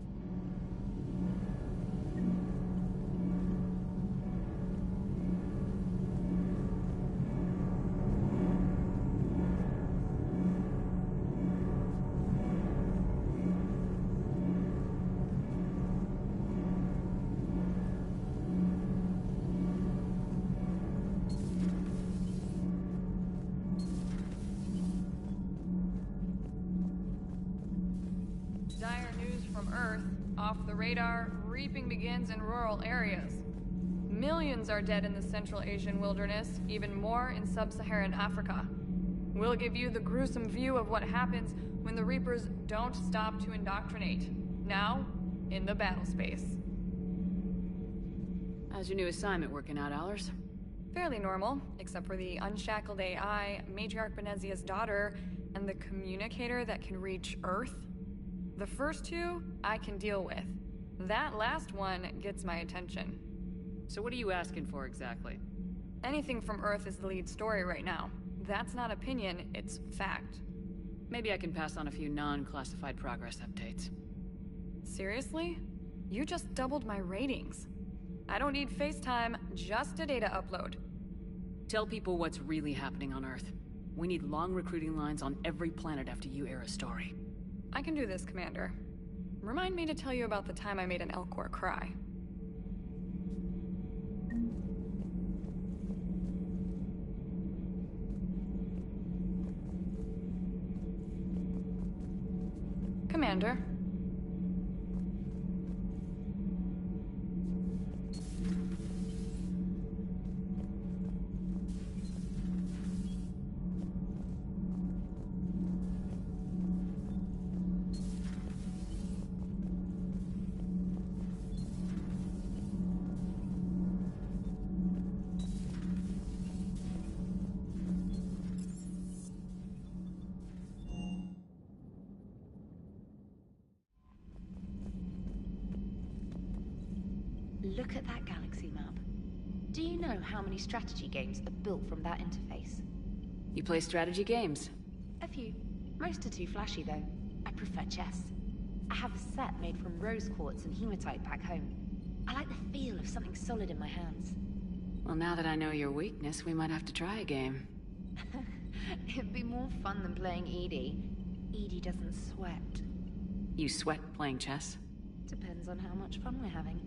Dire news from Earth. Off the radar, reaping begins in rural areas. Millions are dead in the Central Asian wilderness, even more in sub-Saharan Africa. We'll give you the gruesome view of what happens when the Reapers don't stop to indoctrinate. Now, in the battle space. How's your new assignment working out, Allers? Fairly normal, except for the unshackled AI, Matriarch Benezia's daughter, and the communicator that can reach Earth. The first two, I can deal with. That last one gets my attention. So what are you asking for exactly? Anything from Earth is the lead story right now. That's not opinion, it's fact. Maybe I can pass on a few non-classified progress updates. Seriously? You just doubled my ratings. I don't need FaceTime, just a data upload. Tell people what's really happening on Earth. We need long recruiting lines on every planet after you air a story. I can do this, Commander. Remind me to tell you about the time I made an Elcor cry. Commander. Look at that galaxy map. Do you know how many strategy games are built from that interface? You play strategy games? A few. Most are too flashy, though. I prefer chess. I have a set made from rose quartz and hematite back home. I like the feel of something solid in my hands. Well, now that I know your weakness, we might have to try a game. It'd be more fun than playing Edie. Edie doesn't sweat. You sweat playing chess? Depends on how much fun we're having.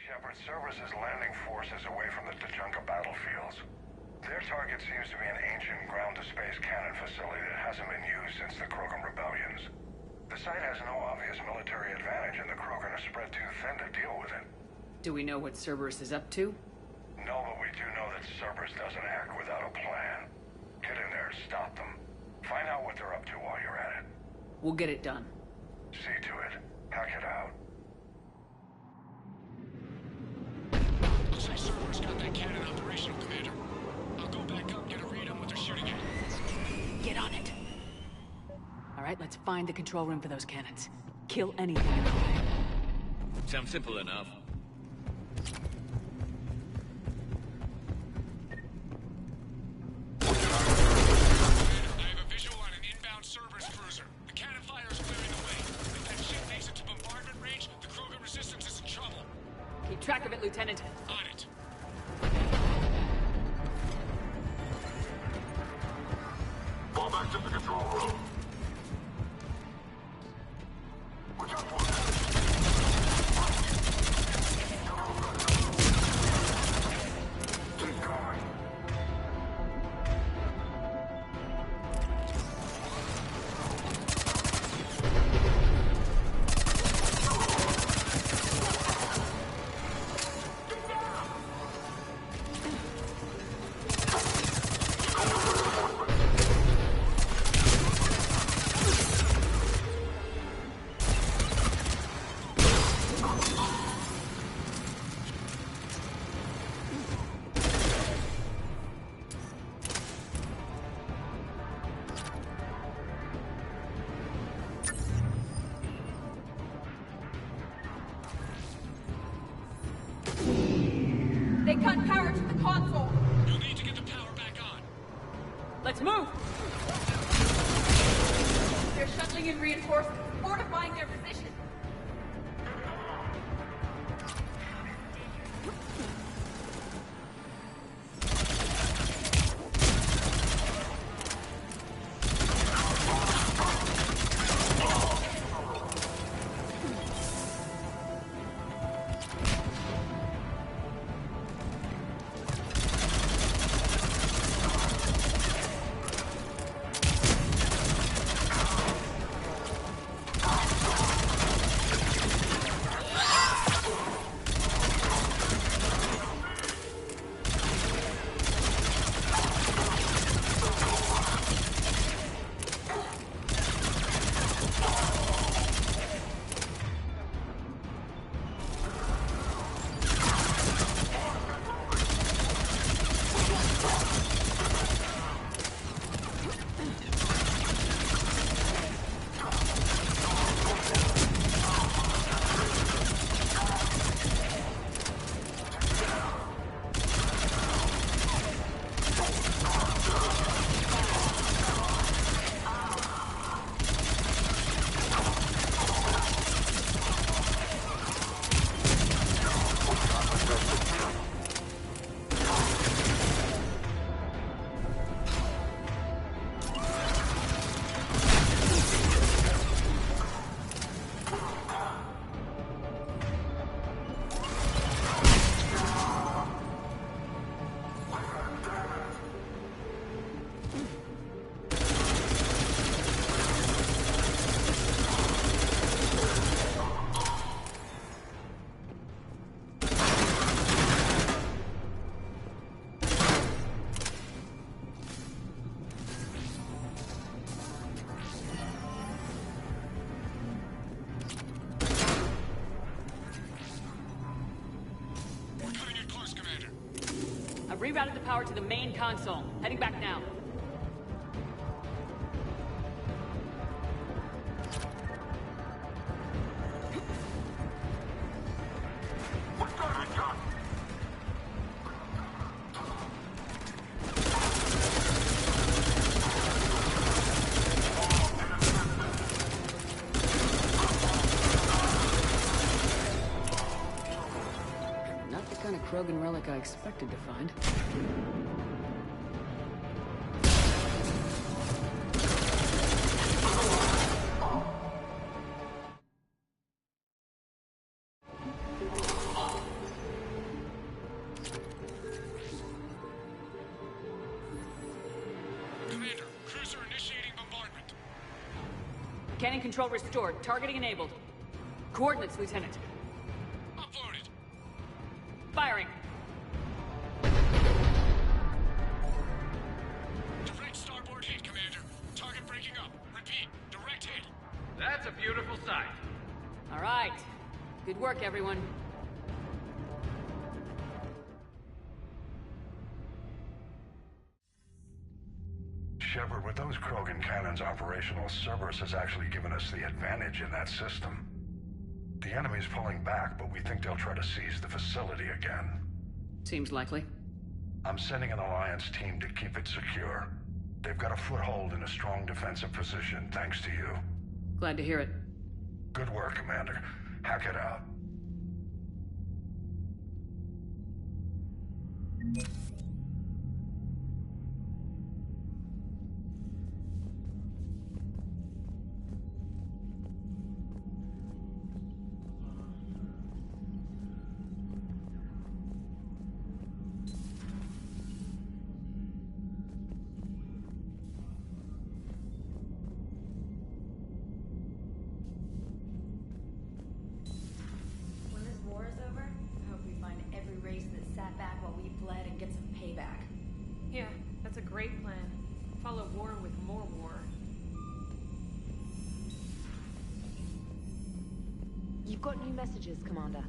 Shepard, Cerberus' landing force is away from the Tachanka battlefields. Their target seems to be an ancient ground-to-space cannon facility that hasn't been used since the Krogan rebellions. The site has no obvious military advantage, and the Krogan are spread too thin to deal with it. Do we know what Cerberus is up to? No, but we do know that Cerberus doesn't act without a plan. Get in there, stop them. Find out what they're up to while you're at it. We'll get it done. See to it. Hack it out. Looks like Cerberus got that cannon operational, Commander. I'll go back up and get a read on what they're shooting at. Get on it. All right, let's find the control room for those cannons. Kill anything in the way. Sounds simple enough. Cerberus cruiser. The cannon fire is clearing the way. If that ship makes it to bombardment range, the Krogan resistance is in trouble. Keep track of it, Lieutenant. On it. Fall back to the control room. Watch out for that. Keep going. They cut power to the console. You'll need to get the power back on. Let's move! They're shuttling in reinforcements, fortifying their position. I've rerouted the power to the main console. Heading back now. Not the kind of Krogan relic I expected to find. Cannon control restored. Targeting enabled. Coordinates, Lieutenant. Uploaded. Firing. Direct starboard hit, Commander. Target breaking up. Repeat, direct hit. That's a beautiful sight. All right. Good work, everyone. Shepard, with those Krogan cannons operational, Cerberus has actually given us the advantage in that system. The enemy's pulling back, but we think they'll try to seize the facility again. Seems likely. I'm sending an Alliance team to keep it secure. They've got a foothold in a strong defensive position, thanks to you. Glad to hear it. Good work, Commander. Hack it out. When this war is over, I hope we find every race that sat back while we bled and get some payback. Yeah, that's a great plan. Follow war with more war. You've got new messages, Commander.